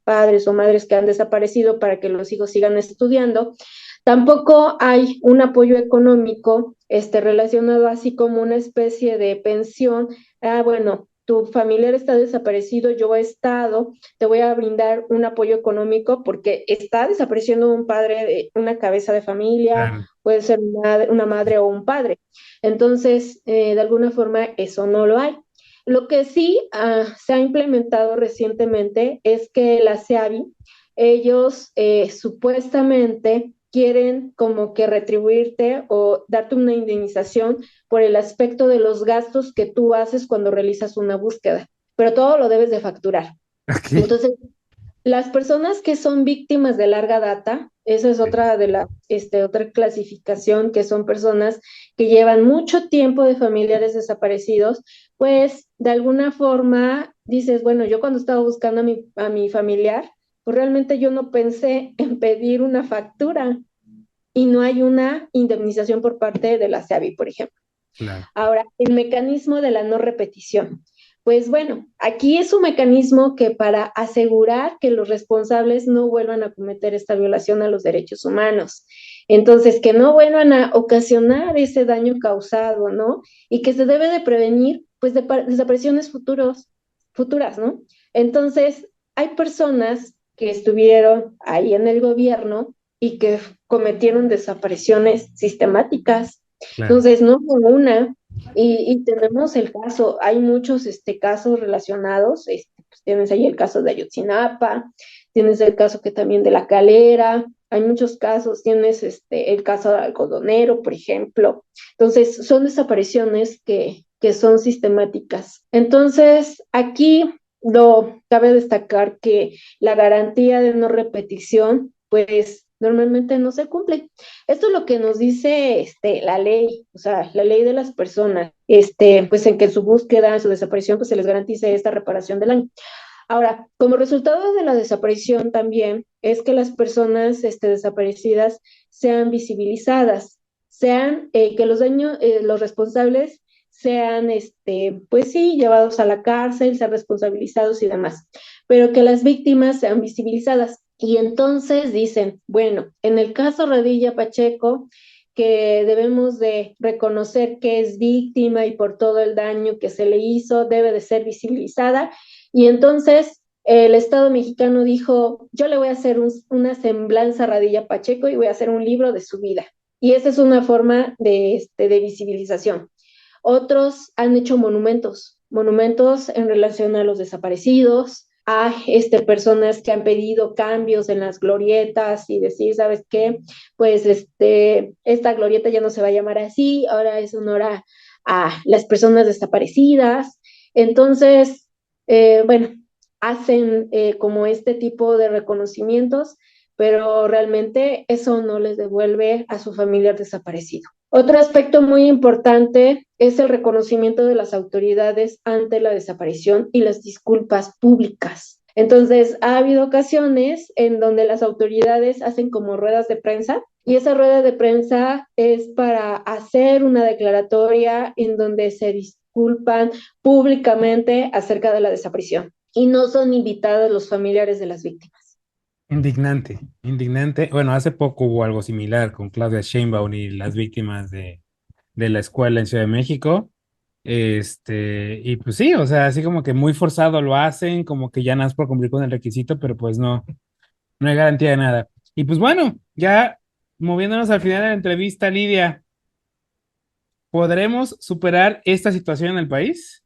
padres o madres que han desaparecido para que los hijos sigan estudiando, tampoco hay un apoyo económico relacionado así como una especie de pensión. Bueno, tu familiar está desaparecido, yo he estado, te voy a brindar un apoyo económico porque está desapareciendo un padre, una cabeza de familia, Claro. puede ser una madre o un padre. Entonces, de alguna forma, eso no lo hay. Lo que sí se ha implementado recientemente es que la SEAVI, ellos supuestamente quieren como que retribuirte o darte una indemnización por el aspecto de los gastos que tú haces cuando realizas una búsqueda, pero todo lo debes de facturar. Ok. Entonces, las personas que son víctimas de larga data, esa es otra de la otra clasificación, que son personas que llevan mucho tiempo de familiares desaparecidos, pues de alguna forma dices, bueno, yo cuando estaba buscando a mi familiar, pues realmente yo no pensé en pedir una factura y no hay una indemnización por parte de la SEAVI, por ejemplo. Claro. Ahora, el mecanismo de la no repetición. Pues bueno, aquí es un mecanismo que para asegurar que los responsables no vuelvan a cometer esta violación a los derechos humanos. Entonces, que no vuelvan a ocasionar ese daño causado, ¿no? Y que se debe de prevenir, pues, desapariciones futuras, ¿no? Entonces, hay personas que estuvieron ahí en el gobierno y que cometieron desapariciones sistemáticas. Claro. Entonces, no fue una, y tenemos el caso, hay muchos casos relacionados, pues tienes ahí el caso de Ayotzinapa, tienes el caso que también de La Calera, hay muchos casos, tienes el caso de Algodonero, por ejemplo. Entonces, son desapariciones que son sistemáticas. Entonces, aquí cabe destacar que la garantía de no repetición, pues normalmente no se cumple. Esto es lo que nos dice la ley, o sea, la ley de las personas, pues en que su búsqueda, en su desaparición, pues se les garantice esta reparación del daño. Ahora, como resultado de la desaparición también es que las personas desaparecidas sean visibilizadas, sean que los daños, los responsables sean, pues sí, llevados a la cárcel, sean responsabilizados y demás, pero que las víctimas sean visibilizadas. Y entonces dicen, bueno, en el caso Radilla Pacheco, que debemos de reconocer que es víctima y por todo el daño que se le hizo, debe de ser visibilizada. Y entonces el Estado mexicano dijo, yo le voy a hacer una semblanza a Radilla Pacheco y voy a hacer un libro de su vida. Y esa es una forma de visibilización. Otros han hecho monumentos en relación a los desaparecidos, a personas que han pedido cambios en las glorietas y decir, ¿sabes qué? Pues esta glorieta ya no se va a llamar así, ahora es honor a las personas desaparecidas. Entonces, bueno, hacen como este tipo de reconocimientos, pero realmente eso no les devuelve a su familiar desaparecido. Otro aspecto muy importante es el reconocimiento de las autoridades ante la desaparición y las disculpas públicas. Entonces, ha habido ocasiones en donde las autoridades hacen como ruedas de prensa y esa rueda de prensa es para hacer una declaratoria en donde se disculpan públicamente acerca de la desaparición y no son invitados los familiares de las víctimas. Indignante, indignante. Bueno, hace poco hubo algo similar con Claudia Sheinbaum y las víctimas de la escuela en Ciudad de México. Y pues sí, o sea, así como que muy forzado lo hacen, como que ya nada más por cumplir con el requisito, pero pues no, no hay garantía de nada. Y pues bueno, ya moviéndonos al final de la entrevista, Lidia, ¿podremos superar esta situación en el país?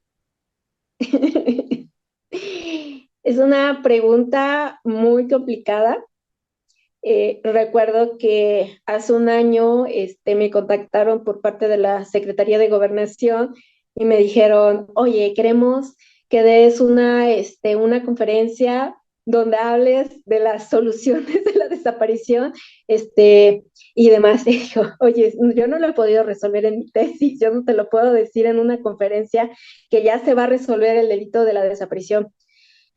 Es una pregunta muy complicada. Recuerdo que hace un año me contactaron por parte de la Secretaría de Gobernación y me dijeron, oye, queremos que des una conferencia donde hables de las soluciones de la desaparición y demás. Y dijo, oye, yo no lo he podido resolver en mi tesis, yo no te lo puedo decir en una conferencia que ya se va a resolver el delito de la desaparición.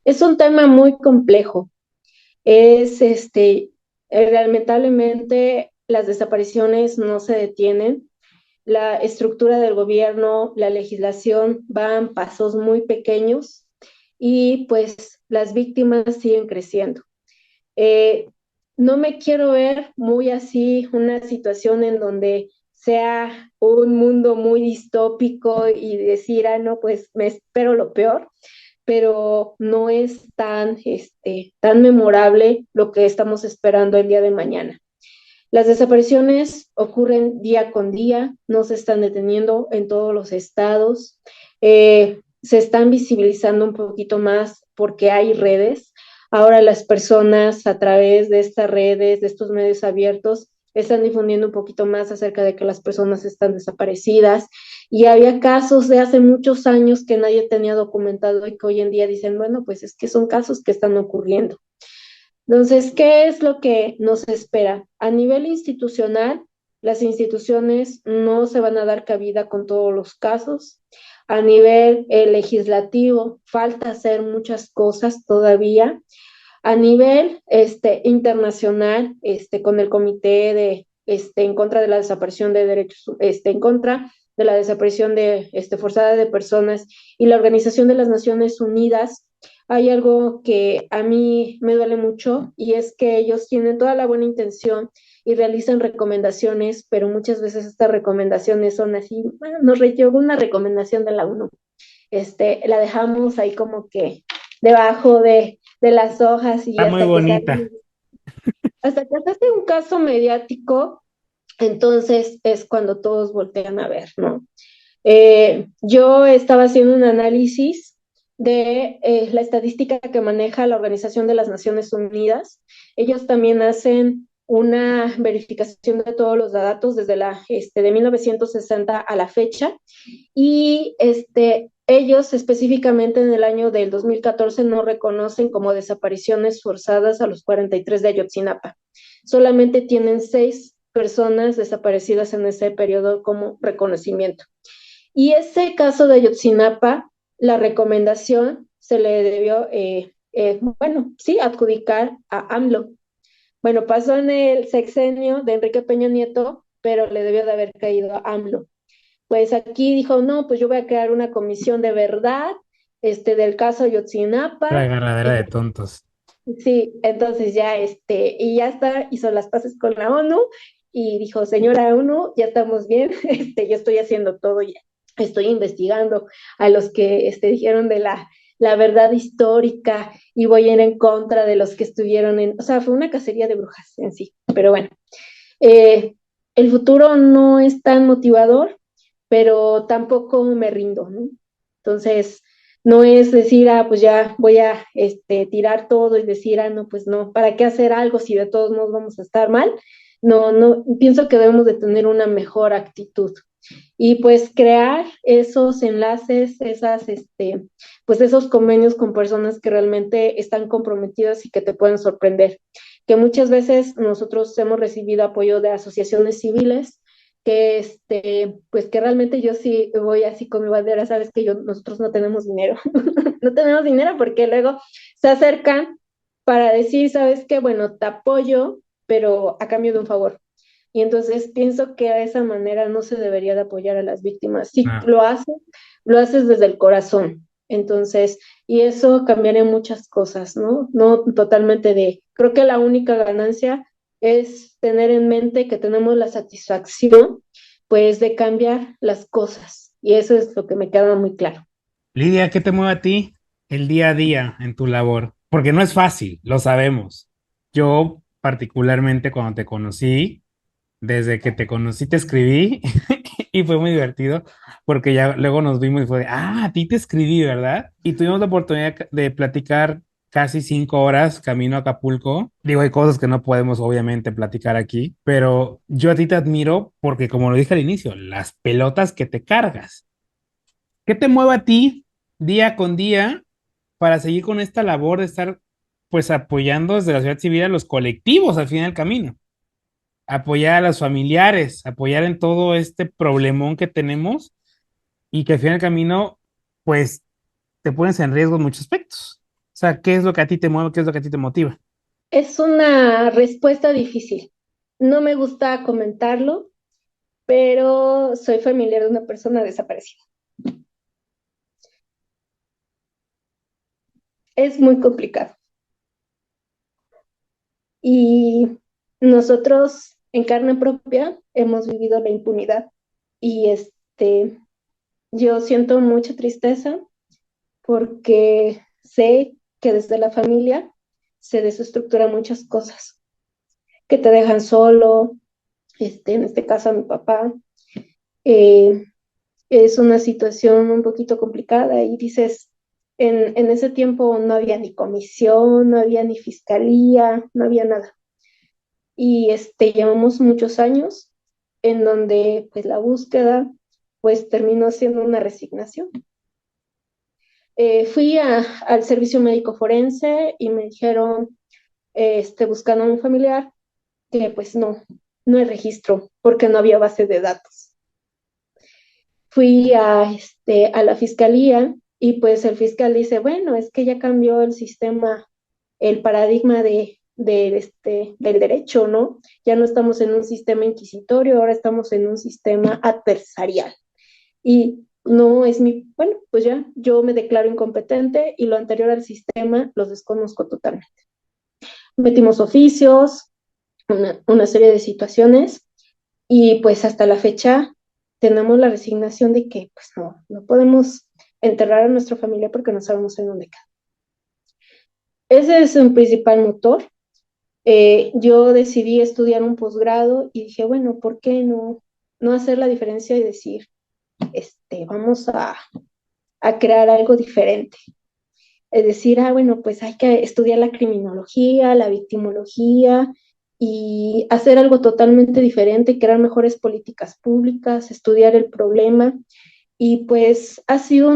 Es un tema muy complejo. Es lamentablemente las desapariciones no se detienen. La estructura del gobierno, la legislación van pasos muy pequeños y pues las víctimas siguen creciendo. Eh, no me quiero ver muy así una situación en donde sea un mundo muy distópico y decir, ah, no, pues me espero lo peor, pero no es tan memorable lo que estamos esperando el día de mañana. Las desapariciones ocurren día con día, no se están deteniendo en todos los estados, se están visibilizando un poquito más porque hay redes. Ahora las personas a través de estas redes, de estos medios abiertos, están difundiendo un poquito más acerca de que las personas están desaparecidas y había casos de hace muchos años que nadie tenía documentado y que hoy en día dicen, bueno, pues es que son casos que están ocurriendo. Entonces, ¿qué es lo que nos espera? A nivel institucional, las instituciones no se van a dar cabida con todos los casos. A nivel legislativo, falta hacer muchas cosas todavía. A nivel internacional, con el comité en contra de la desaparición de derechos, en contra de la desaparición forzada de personas y la Organización de las Naciones Unidas, hay algo que a mí me duele mucho y es que ellos tienen toda la buena intención y realizan recomendaciones, pero muchas veces estas recomendaciones son así, bueno, nos llegó una recomendación de la ONU, la dejamos ahí como que debajo de las hojas y Está muy bonita. hasta que se hace un caso mediático, entonces es cuando todos voltean a ver, ¿no? Yo estaba haciendo un análisis de la estadística que maneja la Organización de las Naciones Unidas. Ellos también hacen una verificación de todos los datos desde de 1960 a la fecha y ellos específicamente en el año del 2014 no reconocen como desapariciones forzadas a los 43 de Ayotzinapa. Solamente tienen 6 personas desaparecidas en ese periodo como reconocimiento. Y ese caso de Ayotzinapa, la recomendación se le debió, bueno, sí, adjudicar a AMLO. Bueno, pasó en el sexenio de Enrique Peña Nieto, pero le debió de haber caído a AMLO. Pues aquí dijo, no, pues yo voy a crear una comisión de verdad, del caso La Ayotzinapa, agarradera y de tontos. sí, entonces ya, y ya está, hizo las paces con la ONU y dijo, señora ONU, ya estamos bien, yo estoy haciendo todo ya, estoy investigando a los que dijeron de la verdad histórica y voy a ir en contra de los que estuvieron o sea, fue una cacería de brujas en sí, pero bueno, eh, el futuro no es tan motivador, pero tampoco me rindo, ¿no? Entonces, no es decir, ah, pues ya voy a tirar todo y decir, ah, no, pues no, ¿para qué hacer algo si de todos modos vamos a estar mal? No, no, pienso que debemos de tener una mejor actitud y pues crear esos enlaces, pues esos convenios con personas que realmente están comprometidas y que te pueden sorprender. Que muchas veces nosotros hemos recibido apoyo de asociaciones civiles que pues que realmente yo sí voy así con mi bandera, sabes que nosotros no tenemos dinero, no tenemos dinero porque luego se acercan para decir, sabes qué, bueno, te apoyo, pero a cambio de un favor. Y entonces pienso que de esa manera no se debería de apoyar a las víctimas. Si No. lo haces desde el corazón. Entonces, y eso cambiaría muchas cosas, ¿no? No totalmente creo que la única ganancia es tener en mente que tenemos la satisfacción, pues, de cambiar las cosas, y eso es lo que me queda muy claro. Lidia, ¿qué te mueve a ti el día a día en tu labor? Porque no es fácil, lo sabemos. Yo, particularmente cuando te conocí, desde que te conocí te escribí y fue muy divertido porque ya luego nos vimos y fue de, a ti te escribí, ¿verdad? Y tuvimos la oportunidad de platicar casi 5 horas camino a Acapulco. Digo, hay cosas que no podemos obviamente platicar aquí, pero yo a ti te admiro porque como lo dije al inicio, las pelotas que te cargas. ¿Qué te mueve a ti día con día para seguir con esta labor de estar pues apoyando desde la sociedad civil a los colectivos al final del camino? Apoyar a los familiares, apoyar en todo este problemón que tenemos y que al final del camino, pues, te pones en riesgo en muchos aspectos. O sea, ¿qué es lo que a ti te mueve? ¿Qué es lo que a ti te motiva? Es una respuesta difícil. No me gusta comentarlo, pero soy familiar de una persona desaparecida. Es muy complicado. Y nosotros en carne propia hemos vivido la impunidad. Y yo siento mucha tristeza porque sé que desde la familia se desestructuran muchas cosas, que te dejan solo, en este caso a mi papá. eh, es una situación un poquito complicada y dices, en ese tiempo no había ni comisión, no había ni fiscalía, no había nada. Y llevamos muchos años en donde pues la búsqueda pues terminó siendo una resignación. Fui al servicio médico forense y me dijeron, buscando a un familiar, que pues no hay registro porque no había base de datos. Fui a la fiscalía y pues el fiscal dice, bueno, es que ya cambió el sistema, el paradigma del derecho, ¿no? Ya no estamos en un sistema inquisitorio, ahora estamos en un sistema adversarial. Y no es bueno, pues ya, yo me declaro incompetente y lo anterior al sistema los desconozco totalmente. Metimos oficios, una serie de situaciones y pues hasta la fecha tenemos la resignación de que pues no podemos enterrar a nuestra familia porque no sabemos en dónde queda. Ese es un principal motor. Yo decidí estudiar un posgrado y dije, bueno, ¿por qué no hacer la diferencia y decir, vamos a crear algo diferente? Es decir, bueno, pues hay que estudiar la criminología, la victimología y hacer algo totalmente diferente, crear mejores políticas públicas, estudiar el problema. Y pues ha sido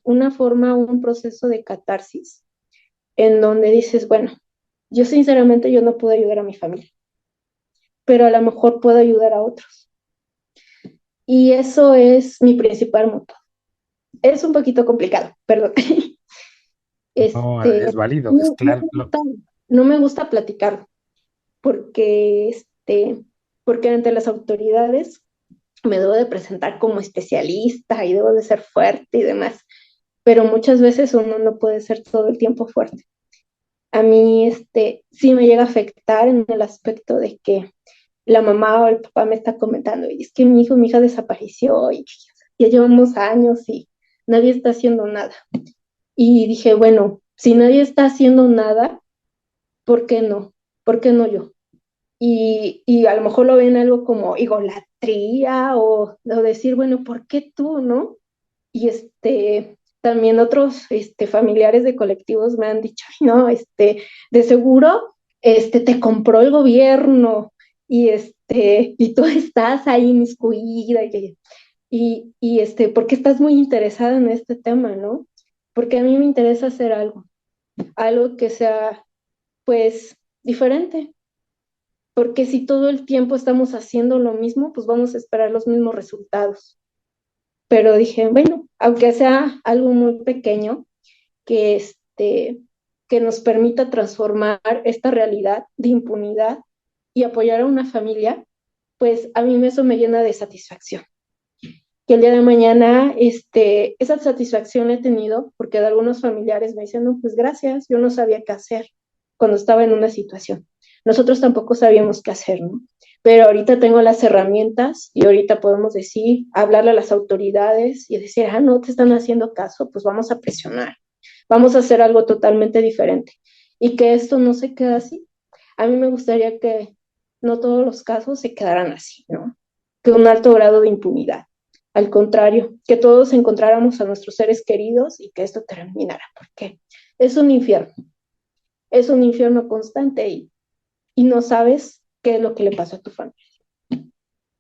una forma, un proceso de catarsis en donde dices, bueno, yo sinceramente yo no puedo ayudar a mi familia, pero a lo mejor puedo ayudar a otros. Y eso es mi principal motor. Es un poquito complicado, perdón. No, es válido, es No, claro. no me gusta platicarlo porque, porque ante las autoridades me debo de presentar como especialista y debo de ser fuerte y demás, pero muchas veces uno no puede ser todo el tiempo fuerte. A mí, sí me llega a afectar en el aspecto de que la mamá o el papá me está comentando, y es que mi hija desapareció y ya llevamos años y nadie está haciendo nada. Y dije, bueno, si nadie está haciendo nada, ¿por qué no? ¿Por qué no yo? Y a lo mejor lo ven algo como idolatría o decir, bueno, ¿por qué tú, no? Y también otros familiares de colectivos me han dicho, ay, no, de seguro te compró el gobierno y tú estás ahí inmiscuida porque estás muy interesada en este tema, ¿no? Porque a mí me interesa hacer algo que sea, pues, diferente, porque si todo el tiempo estamos haciendo lo mismo, pues vamos a esperar los mismos resultados. Pero dije, bueno, aunque sea algo muy pequeño, que, que nos permita transformar esta realidad de impunidad y apoyar a una familia, pues a mí eso me llena de satisfacción. que el día de mañana esa satisfacción la he tenido porque de algunos familiares me dicen, no, pues gracias, yo no sabía qué hacer cuando estaba en una situación. Nosotros tampoco sabíamos qué hacer, ¿no? Pero ahorita tengo las herramientas y ahorita podemos decir, hablarle a las autoridades y decir, ah, no te están haciendo caso, pues vamos a presionar, vamos a hacer algo totalmente diferente y que esto no se quede así. A mí me gustaría que no todos los casos se quedaran así, ¿no? Que un alto grado de impunidad. Al contrario, que todos encontráramos a nuestros seres queridos y que esto terminara, porque es un infierno constante y no sabes qué es lo que le pasó a tu familia.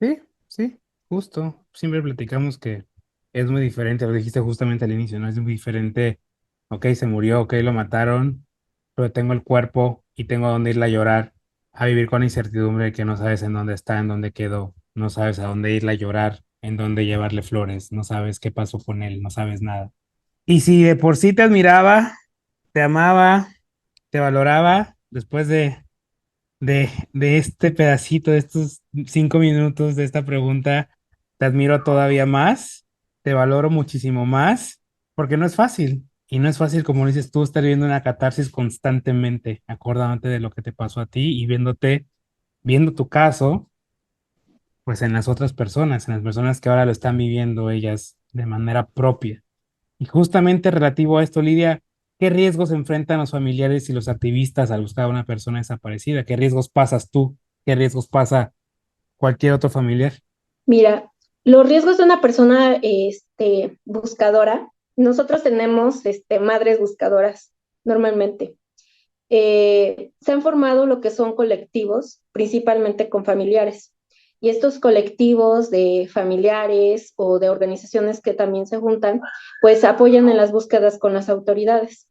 Sí, sí, justo. Siempre platicamos que es muy diferente, lo dijiste justamente al inicio, ¿no? Es muy diferente, ok, se murió, ok, lo mataron, pero tengo el cuerpo y tengo a dónde irla a llorar, a vivir con la incertidumbre de que no sabes en dónde está, en dónde quedó, no sabes a dónde irla a llorar, en dónde llevarle flores, no sabes qué pasó con él, no sabes nada. Y si de por sí te admiraba, te amaba, te valoraba, después de este pedacito, de estos 5 minutos de esta pregunta, te admiro todavía más, te valoro muchísimo más, porque no es fácil. Y no es fácil, como dices tú, estar viviendo una catarsis constantemente, acordándote de lo que te pasó a ti y viendo tu caso, pues en las otras personas, en las personas que ahora lo están viviendo ellas de manera propia. Y justamente relativo a esto, Lidia, ¿qué riesgos enfrentan los familiares y los activistas al buscar a una persona desaparecida? ¿Qué riesgos pasas tú? ¿Qué riesgos pasa cualquier otro familiar? Mira, los riesgos de una persona buscadora, nosotros tenemos madres buscadoras normalmente. Se han formado lo que son colectivos, principalmente con familiares. Y estos colectivos de familiares o de organizaciones que también se juntan, pues apoyan en las búsquedas con las autoridades.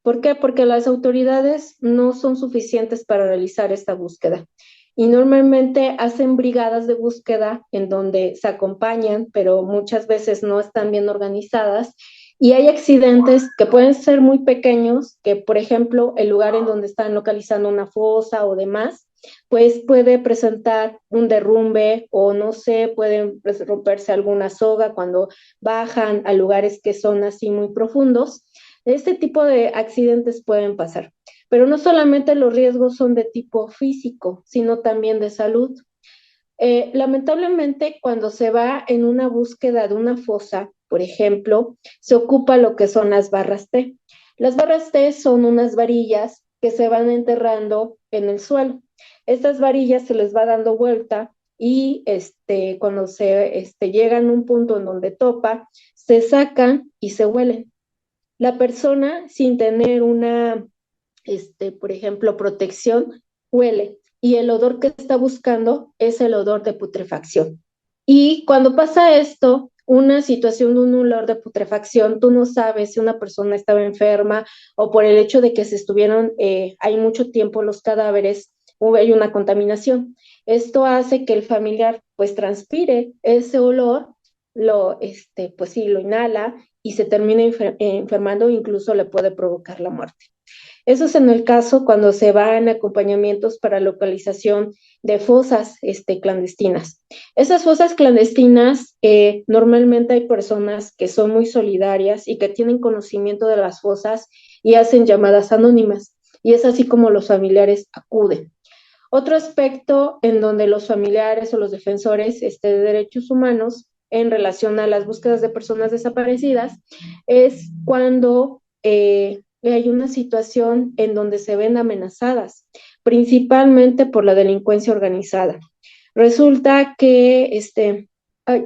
¿Por qué? Porque las autoridades no son suficientes para realizar esta búsqueda. Y normalmente hacen brigadas de búsqueda en donde se acompañan, pero muchas veces no están bien organizadas y hay accidentes que pueden ser muy pequeños, que por ejemplo el lugar en donde están localizando una fosa o demás, pues puede presentar un derrumbe o no sé, pueden romperse alguna soga cuando bajan a lugares que son así muy profundos. Este tipo de accidentes pueden pasar, pero no solamente los riesgos son de tipo físico, sino también de salud. Lamentablemente, cuando se va en una búsqueda de una fosa, por ejemplo, se ocupa lo que son las barras T. Las barras T son unas varillas que se van enterrando en el suelo. Estas varillas se les va dando vuelta y cuando se llegan a un punto en donde topa, se sacan y se huelen. La persona sin tener una, por ejemplo, protección, huele y el odor que está buscando es el odor de putrefacción. Y cuando pasa esto, una situación de un olor de putrefacción, tú no sabes si una persona estaba enferma o por el hecho de que se estuvieron, hay mucho tiempo los cadáveres, hay una contaminación. Esto hace que el familiar pues transpire ese olor, pues sí, lo inhala y se termina enfermando, incluso le puede provocar la muerte. Eso es en el caso cuando se van acompañamientos para localización de fosas clandestinas. Esas fosas clandestinas, normalmente hay personas que son muy solidarias y que tienen conocimiento de las fosas y hacen llamadas anónimas. Y es así como los familiares acuden. Otro aspecto en donde los familiares o los defensores de derechos humanos en relación a las búsquedas de personas desaparecidas es cuando hay una situación en donde se ven amenazadas, principalmente por la delincuencia organizada. Resulta que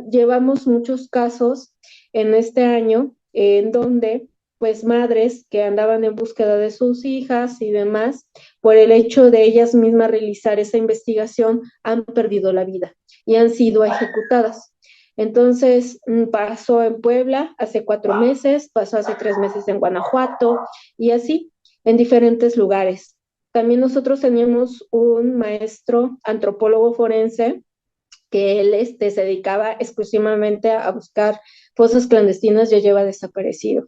llevamos muchos casos en este año en donde pues madres que andaban en búsqueda de sus hijas y demás, por el hecho de ellas mismas realizar esa investigación, han perdido la vida y han sido ejecutadas. Entonces, pasó en Puebla hace 4 meses, pasó hace 3 meses en Guanajuato y así en diferentes lugares. También nosotros teníamos un maestro antropólogo forense que él se dedicaba exclusivamente a buscar fosas clandestinas, ya lleva desaparecido.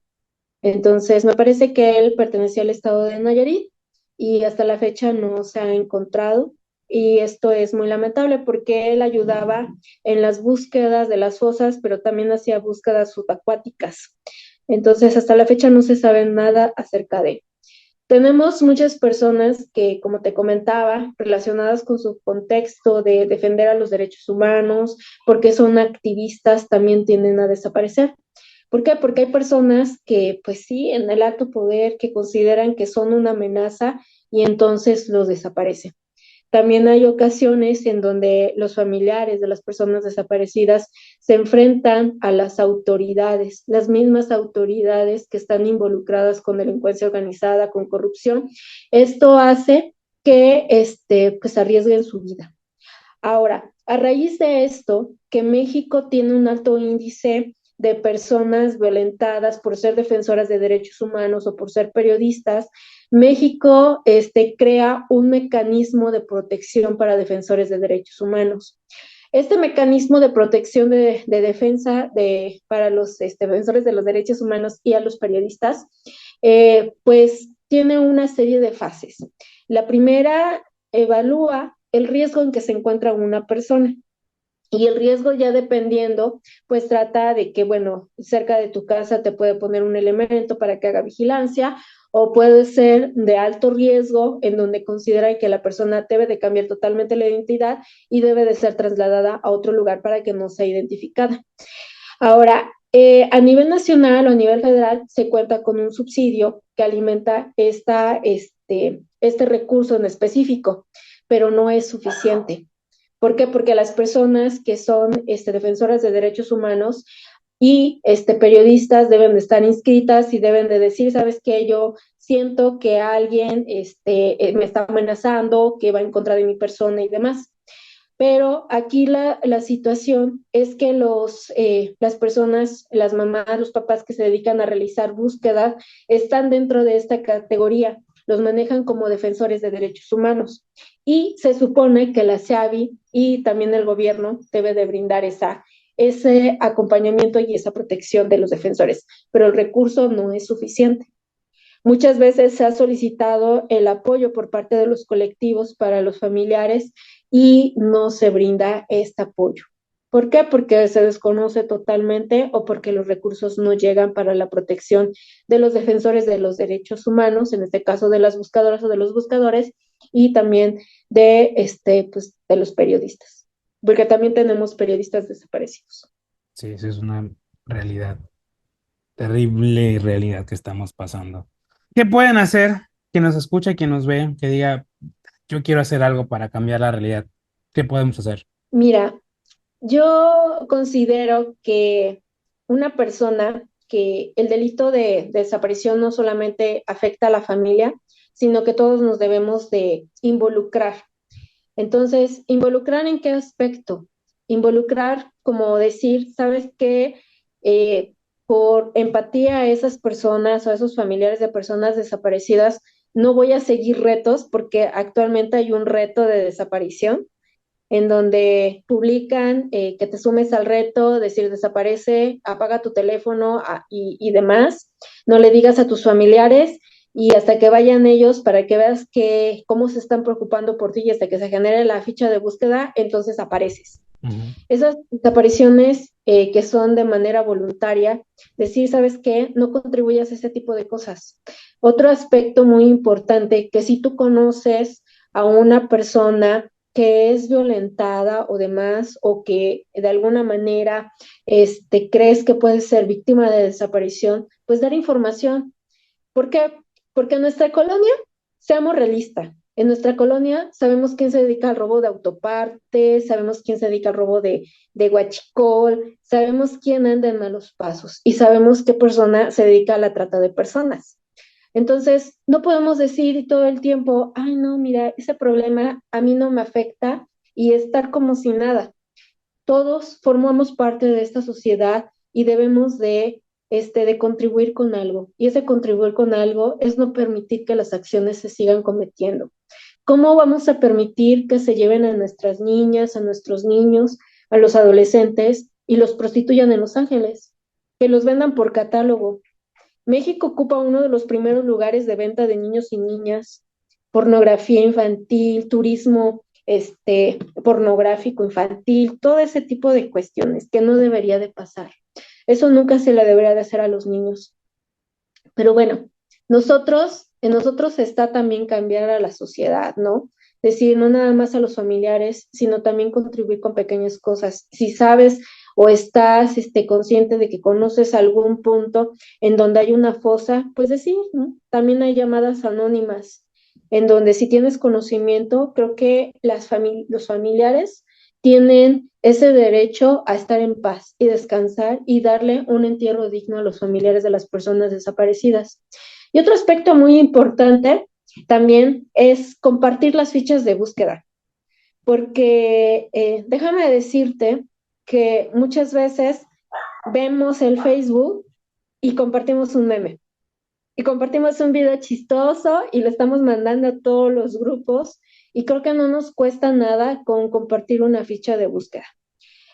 Entonces, me parece que él pertenecía al estado de Nayarit y hasta la fecha no se ha encontrado y esto es muy lamentable porque él ayudaba en las búsquedas de las fosas, pero también hacía búsquedas subacuáticas. Entonces, hasta la fecha no se sabe nada acerca de él. Tenemos muchas personas que, como te comentaba, relacionadas con su contexto de defender a los derechos humanos, porque son activistas, también tienden a desaparecer. ¿Por qué? Porque hay personas que, pues sí, en el alto poder, que consideran que son una amenaza y entonces los desaparecen. También hay ocasiones en donde los familiares de las personas desaparecidas se enfrentan a las autoridades, las mismas autoridades que están involucradas con delincuencia organizada, con corrupción. Esto hace que pues arriesguen su vida. Ahora, a raíz de esto, que México tiene un alto índice de personas violentadas por ser defensoras de derechos humanos o por ser periodistas, México crea un mecanismo de protección para defensores de derechos humanos. Este mecanismo de protección de defensa para los defensores de los derechos humanos y a los periodistas, pues tiene una serie de fases. La primera evalúa el riesgo en que se encuentra una persona. Y el riesgo ya dependiendo, pues trata de que, bueno, cerca de tu casa te puede poner un elemento para que haga vigilancia, o puede ser de alto riesgo en donde considera que la persona debe de cambiar totalmente la identidad y debe de ser trasladada a otro lugar para que no sea identificada. Ahora, a nivel nacional o a nivel federal se cuenta con un subsidio que alimenta este recurso en específico, pero no es suficiente. ¿Por qué? Porque las personas que son defensoras de derechos humanos y periodistas deben de estar inscritas y deben de decir, ¿sabes qué? Yo siento que alguien me está amenazando, que va en contra de mi persona y demás. Pero aquí la situación es que las personas, las mamás, los papás que se dedican a realizar búsqueda están dentro de esta categoría, los manejan como defensores de derechos humanos. Y se supone que la SEAVI y también el gobierno debe de brindar ese acompañamiento y esa protección de los defensores, pero el recurso no es suficiente. Muchas veces se ha solicitado el apoyo por parte de los colectivos para los familiares y no se brinda este apoyo. ¿Por qué? Porque se desconoce totalmente o porque los recursos no llegan para la protección de los defensores de los derechos humanos, en este caso de las buscadoras o de los buscadores, y también pues, de los periodistas, porque también tenemos periodistas desaparecidos. Sí, eso es una realidad, terrible realidad que estamos pasando. ¿Qué pueden hacer quien nos escucha, quien nos ve, que diga, yo quiero hacer algo para cambiar la realidad? ¿Qué podemos hacer? Mira, yo considero que una persona, que el delito de desaparición no solamente afecta a la familia, sino que todos nos debemos de involucrar. Entonces, ¿involucrar en qué aspecto? Involucrar como decir, ¿sabes qué? Por empatía a esas personas o a esos familiares de personas desaparecidas, no voy a seguir retos porque actualmente hay un reto de desaparición en donde publican que te sumes al reto, decir desaparece, apaga tu teléfono y demás, no le digas a tus familiares y hasta que vayan ellos para que veas cómo se están preocupando por ti y hasta que se genere la ficha de búsqueda, entonces apareces. Ujú. Esas desapariciones que son de manera voluntaria, decir, ¿sabes qué? No contribuyas a ese tipo de cosas. Otro aspecto muy importante, que si tú conoces a una persona que es violentada o demás, o que de alguna manera crees que puede ser víctima de desaparición, pues dar información. ¿Por qué? Porque en nuestra colonia, seamos realistas, en nuestra colonia sabemos quién se dedica al robo de autopartes, sabemos quién se dedica al robo de huachicol, sabemos quién anda en malos pasos y sabemos qué persona se dedica a la trata de personas. Entonces, no podemos decir todo el tiempo, ay, no, mira, ese problema a mí no me afecta y estar como si nada. Todos formamos parte de esta sociedad y debemos de contribuir con algo. Y ese contribuir con algo es no permitir que las acciones se sigan cometiendo. ¿Cómo vamos a permitir que se lleven a nuestras niñas, a nuestros niños, a los adolescentes y los prostituyan en Los Ángeles? Que los vendan por catálogo. México ocupa uno de los primeros lugares de venta de niños y niñas, pornografía infantil, turismo pornográfico infantil, todo ese tipo de cuestiones que no debería de pasar. Eso nunca se le debería de hacer a los niños. Pero bueno, en nosotros está también cambiar a la sociedad, ¿no? Decir, no nada más a los familiares, sino también contribuir con pequeñas cosas. Si sabes o estás consciente de que conoces algún punto en donde hay una fosa, pues decir, ¿no? También hay llamadas anónimas, en donde si tienes conocimiento, creo que los familiares tienen ese derecho a estar en paz y descansar y darle un entierro digno a los familiares de las personas desaparecidas. Y otro aspecto muy importante también es compartir las fichas de búsqueda, porque déjame decirte que muchas veces vemos el Facebook y compartimos un meme y compartimos un video chistoso y lo estamos mandando a todos los grupos y creo que no nos cuesta nada con compartir una ficha de búsqueda.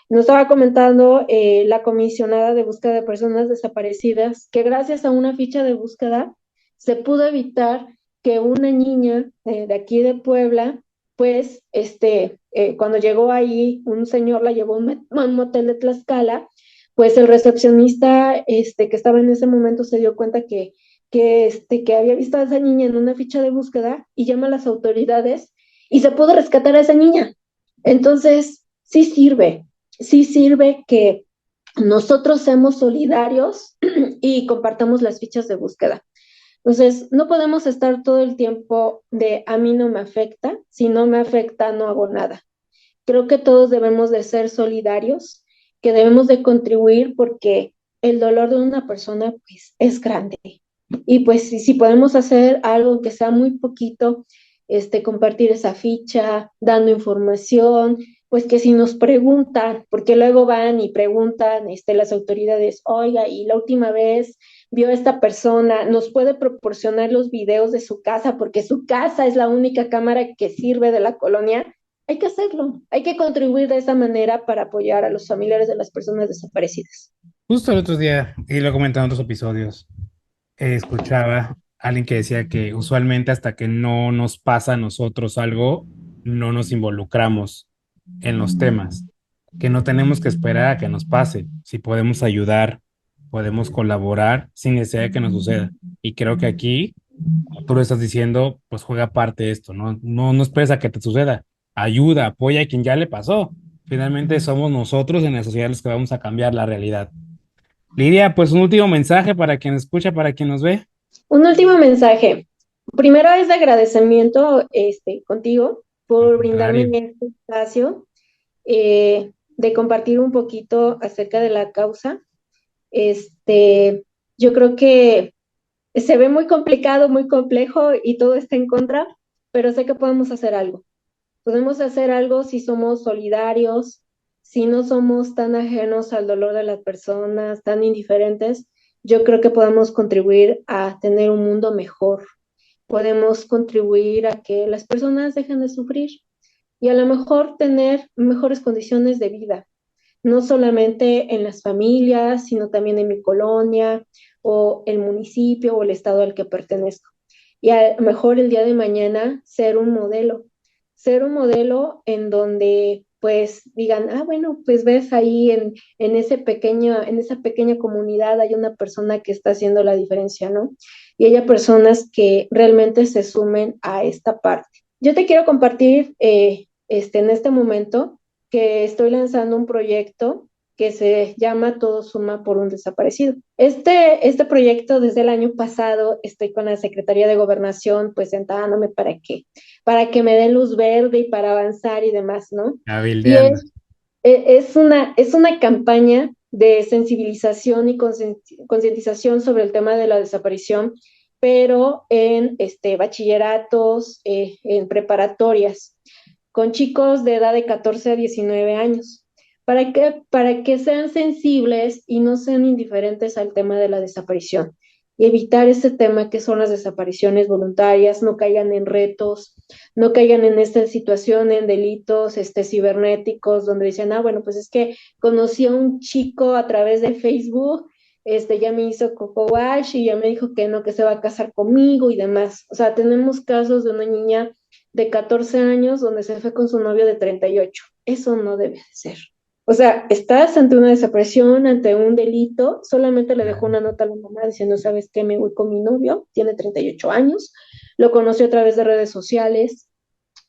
Nos estaba comentando la comisionada de búsqueda de personas desaparecidas que gracias a una ficha de búsqueda se pudo evitar que una niña de aquí de Puebla, pues, cuando llegó ahí, un señor la llevó a un motel de Tlaxcala, pues el recepcionista que estaba en ese momento se dio cuenta que había visto a esa niña en una ficha de búsqueda y llama a las autoridades y se pudo rescatar a esa niña. Entonces, sí sirve que nosotros seamos solidarios y compartamos las fichas de búsqueda. Entonces, no podemos estar todo el tiempo de a mí no me afecta, si no me afecta no hago nada. Creo que todos debemos de ser solidarios, que debemos de contribuir porque el dolor de una persona pues es grande. Y pues si podemos hacer algo que sea muy poquito, compartir esa ficha, dando información, pues que si nos preguntan, porque luego van y preguntan las autoridades, oiga, y la última vez vio a esta persona, nos puede proporcionar los videos de su casa, porque su casa es la única cámara que sirve de la colonia. Hay que hacerlo, hay que contribuir de esa manera para apoyar a los familiares de las personas desaparecidas. Justo el otro día, y lo he comentado en otros episodios, escuchaba a alguien que decía que usualmente hasta que no nos pasa a nosotros algo, no nos involucramos en los temas, que no tenemos que esperar a que nos pase. Si podemos ayudar, podemos colaborar sin necesidad de que nos suceda. Y creo que aquí, como tú lo estás diciendo, pues juega parte de esto, ¿no? No esperes a que te suceda. Ayuda, apoya a quien ya le pasó. Finalmente somos nosotros en la sociedad los que vamos a cambiar la realidad. Lidia, pues un último mensaje para quien escucha, para quien nos ve. Un último mensaje. Primero es de agradecimiento contigo Al por brindarme contrario. este espacio de compartir un poquito acerca de la causa. Yo creo que se ve muy complicado, muy complejo y todo está en contra, pero sé que podemos hacer algo. Podemos hacer algo si somos solidarios, si no somos tan ajenos al dolor de las personas, tan indiferentes. Yo creo que podemos contribuir a tener un mundo mejor. Podemos contribuir a que las personas dejen de sufrir y a lo mejor tener mejores condiciones de vida, no solamente en las familias, sino también en mi colonia o el municipio o el estado al que pertenezco. Y a lo mejor el día de mañana ser un modelo en donde pues digan, ah, bueno, pues ves ahí en esa pequeña comunidad hay una persona que está haciendo la diferencia, ¿no? Y haya personas que realmente se sumen a esta parte. Yo te quiero compartir en este momento que estoy lanzando un proyecto que se llama Todo Suma por un Desaparecido. Este proyecto desde el año pasado estoy con la Secretaría de Gobernación pues sentándome para que me den luz verde y para avanzar y demás, ¿no? Y Cabildeando. es una campaña de sensibilización y concientización sobre el tema de la desaparición, pero en bachilleratos, en preparatorias con chicos de edad de 14 a 19 años, para que sean sensibles y no sean indiferentes al tema de la desaparición y evitar ese tema que son las desapariciones voluntarias, no caigan en retos, no caigan en esta situación, en delitos cibernéticos, donde dicen, ah, bueno, pues es que conocí a un chico a través de Facebook, ya me hizo coco wash y ya me dijo que no, que se va a casar conmigo y demás. O sea, tenemos casos de una niña de 14 años donde se fue con su novio de 38. Eso no debe de ser. O sea, estás ante una desaparición, ante un delito, solamente le dejó una nota a la mamá diciendo, ¿sabes qué? Me voy con mi novio, tiene 38 años, lo conoció a través de redes sociales.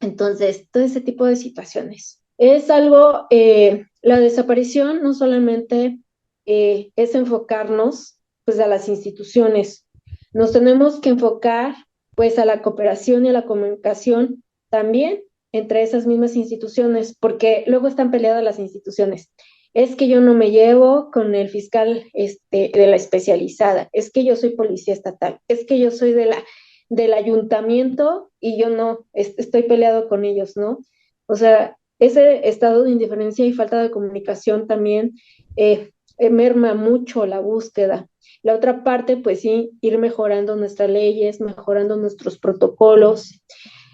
Entonces, todo ese tipo de situaciones. Es algo, la desaparición no solamente es enfocarnos pues a las instituciones, nos tenemos que enfocar pues a la cooperación y a la comunicación también entre esas mismas instituciones, porque luego están peleadas las instituciones. Es que yo no me llevo con el fiscal de la especializada, es que yo soy policía estatal, es que yo soy del ayuntamiento y yo no, estoy peleado con ellos, ¿no? O sea, ese estado de indiferencia y falta de comunicación también merma mucho la búsqueda. La otra parte, pues sí, ir mejorando nuestras leyes, mejorando nuestros protocolos,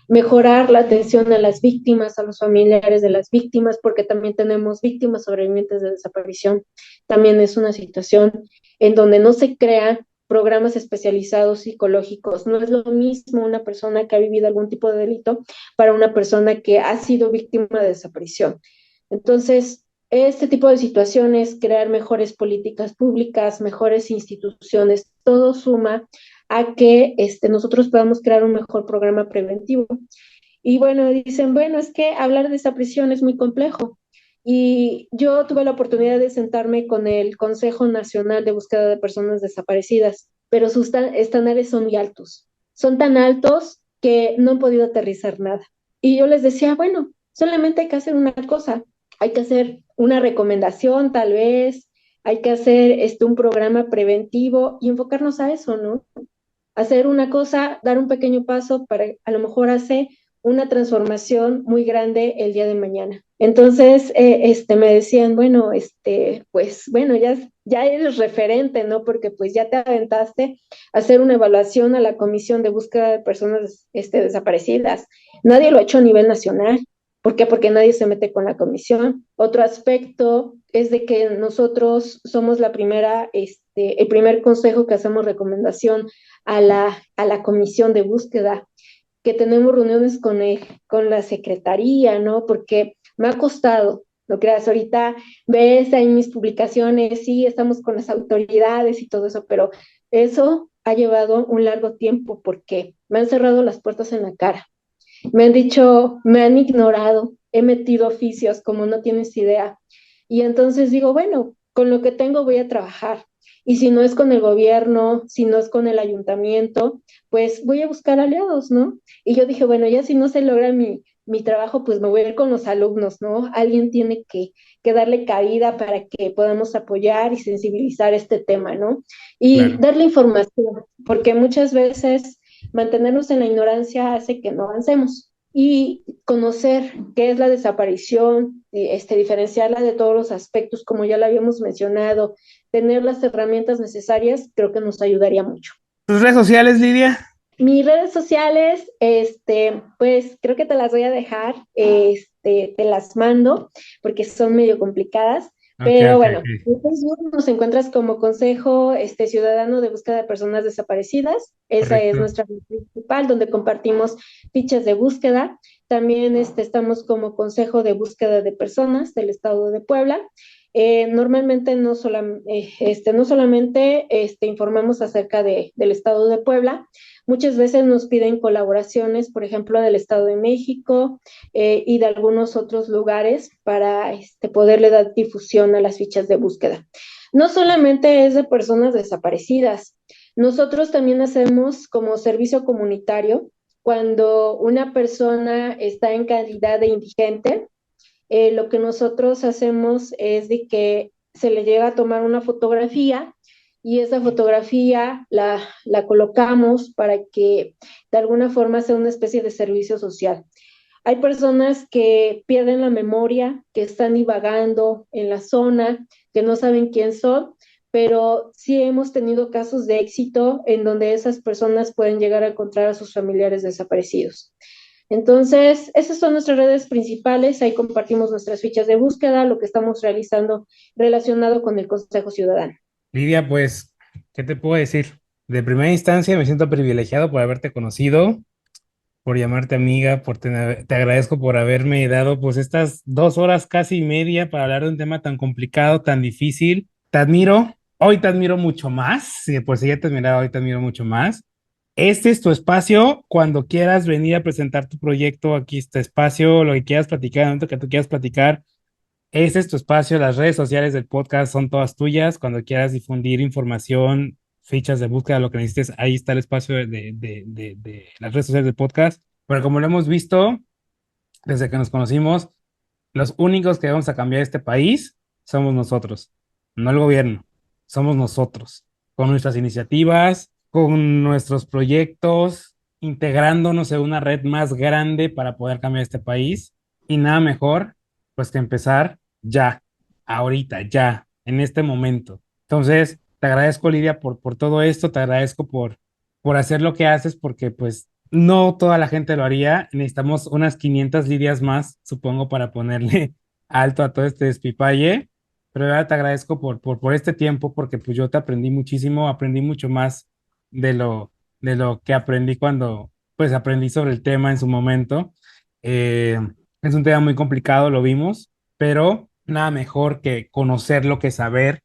mejorar la atención a las víctimas, a los familiares de las víctimas, porque también tenemos víctimas sobrevivientes de desaparición. También es una situación en donde no se crean programas especializados psicológicos. No es lo mismo una persona que ha vivido algún tipo de delito para una persona que ha sido víctima de desaparición. Entonces, este tipo de situaciones, crear mejores políticas públicas, mejores instituciones, todo suma a que nosotros podamos crear un mejor programa preventivo. Y bueno, dicen, bueno, es que hablar de esa prisión es muy complejo. Y yo tuve la oportunidad de sentarme con el Consejo Nacional de Búsqueda de Personas Desaparecidas, pero sus estándares son muy altos. Son tan altos que no han podido aterrizar nada. Y yo les decía, bueno, solamente hay que hacer una cosa, hay que hacer una recomendación tal vez, hay que hacer un programa preventivo y enfocarnos a eso, ¿no? Hacer una cosa, dar un pequeño paso para a lo mejor hacer una transformación muy grande el día de mañana. Entonces, me decían, bueno, pues bueno, ya eres referente, ¿no? Porque pues ya te aventaste a hacer una evaluación a la Comisión de Búsqueda de Personas desaparecidas. Nadie lo ha hecho a nivel nacional. ¿Por qué? Porque nadie se mete con la comisión. Otro aspecto es de que nosotros somos el primer consejo que hacemos recomendación a la comisión de búsqueda, que tenemos reuniones con la secretaría, ¿no? Porque me ha costado, no creas, ahorita ves ahí mis publicaciones, sí, estamos con las autoridades y todo eso, pero eso ha llevado un largo tiempo porque me han cerrado las puertas en la cara. Me han dicho, me han ignorado, he metido oficios como no tienes idea. Y entonces digo, bueno, con lo que tengo voy a trabajar. Y si no es con el gobierno, si no es con el ayuntamiento, pues voy a buscar aliados, ¿no? Y yo dije, bueno, ya si no se logra mi trabajo, pues me voy a ir con los alumnos, ¿no? Alguien tiene que darle cabida para que podamos apoyar y sensibilizar este tema, ¿no? Y Claro. darle información, porque muchas veces mantenernos en la ignorancia hace que no avancemos. Y conocer qué es la desaparición, diferenciarla de todos los aspectos, como ya lo habíamos mencionado, tener las herramientas necesarias, creo que nos ayudaría mucho. ¿Tus redes sociales, Lidia? Mis redes sociales, pues creo que te las voy a dejar, te las mando porque son medio complicadas, Ok, pero ok, bueno, ok. en Facebook nos encuentras como Consejo Ciudadano de Búsqueda de Personas Desaparecidas. Esa es Correcto. nuestra red principal, donde compartimos fichas de búsqueda. También estamos como Consejo de Búsqueda de Personas del Estado de Puebla. Normalmente no solamente informamos acerca del Estado de Puebla. Muchas veces nos piden colaboraciones, por ejemplo, del Estado de México y de algunos otros lugares para poderle dar difusión a las fichas de búsqueda. No solamente es de personas desaparecidas, nosotros también hacemos como servicio comunitario cuando una persona está en calidad de indigente. Lo que nosotros hacemos es de que se le llega a tomar una fotografía y esa fotografía la colocamos para que de alguna forma sea una especie de servicio social. Hay personas que pierden la memoria, que están divagando en la zona, que no saben quién son, pero sí hemos tenido casos de éxito en donde esas personas pueden llegar a encontrar a sus familiares desaparecidos. Entonces, esas son nuestras redes principales, ahí compartimos nuestras fichas de búsqueda, lo que estamos realizando relacionado con el Consejo Ciudadano. Lidia, pues, ¿qué te puedo decir? De primera instancia me siento privilegiado por haberte conocido. por llamarte amiga, te agradezco por haberme dado pues estas 2 horas casi y media para hablar de un tema tan complicado, tan difícil. Te admiro, hoy te admiro mucho más, si de por si ya te admiraba, hoy te admiro mucho más. Este es tu espacio, cuando quieras venir a presentar tu proyecto, aquí está espacio, lo que quieras platicar, el momento que tú quieras platicar, este es tu espacio, las redes sociales del podcast son todas tuyas, cuando quieras difundir información, fichas de búsqueda, lo que necesites, ahí está el espacio de las redes sociales del podcast. Pero como lo hemos visto desde que nos conocimos, los únicos que vamos a cambiar este país somos nosotros, no el gobierno, somos nosotros, con nuestras iniciativas, con nuestros proyectos, integrándonos en una red más grande para poder cambiar este país. Y nada mejor, pues que empezar ya, ahorita, ya, en este momento. Entonces, te agradezco, Lidia, por todo esto, te agradezco por hacer lo que haces, porque pues no toda la gente lo haría. Necesitamos unas 500 Lidias más, supongo, para ponerle alto a todo este despipalle. Pero de verdad te agradezco por este tiempo, porque pues yo te aprendí muchísimo, aprendí mucho más de lo que aprendí cuando pues aprendí sobre el tema en su momento. Eh, es un tema muy complicado, lo vimos, pero nada mejor que conocerlo, que saber,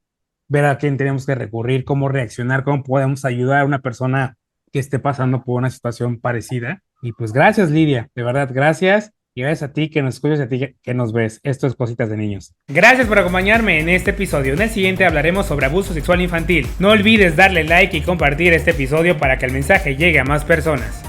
ver a quién tenemos que recurrir, cómo reaccionar, cómo podemos ayudar a una persona que esté pasando por una situación parecida. Y pues gracias, Lidia, de verdad, gracias. Y gracias a ti que nos escuchas, a ti que nos ves. Esto es Cositas de Niños. Gracias por acompañarme en este episodio. En el siguiente hablaremos sobre abuso sexual infantil. No olvides darle like y compartir este episodio para que el mensaje llegue a más personas.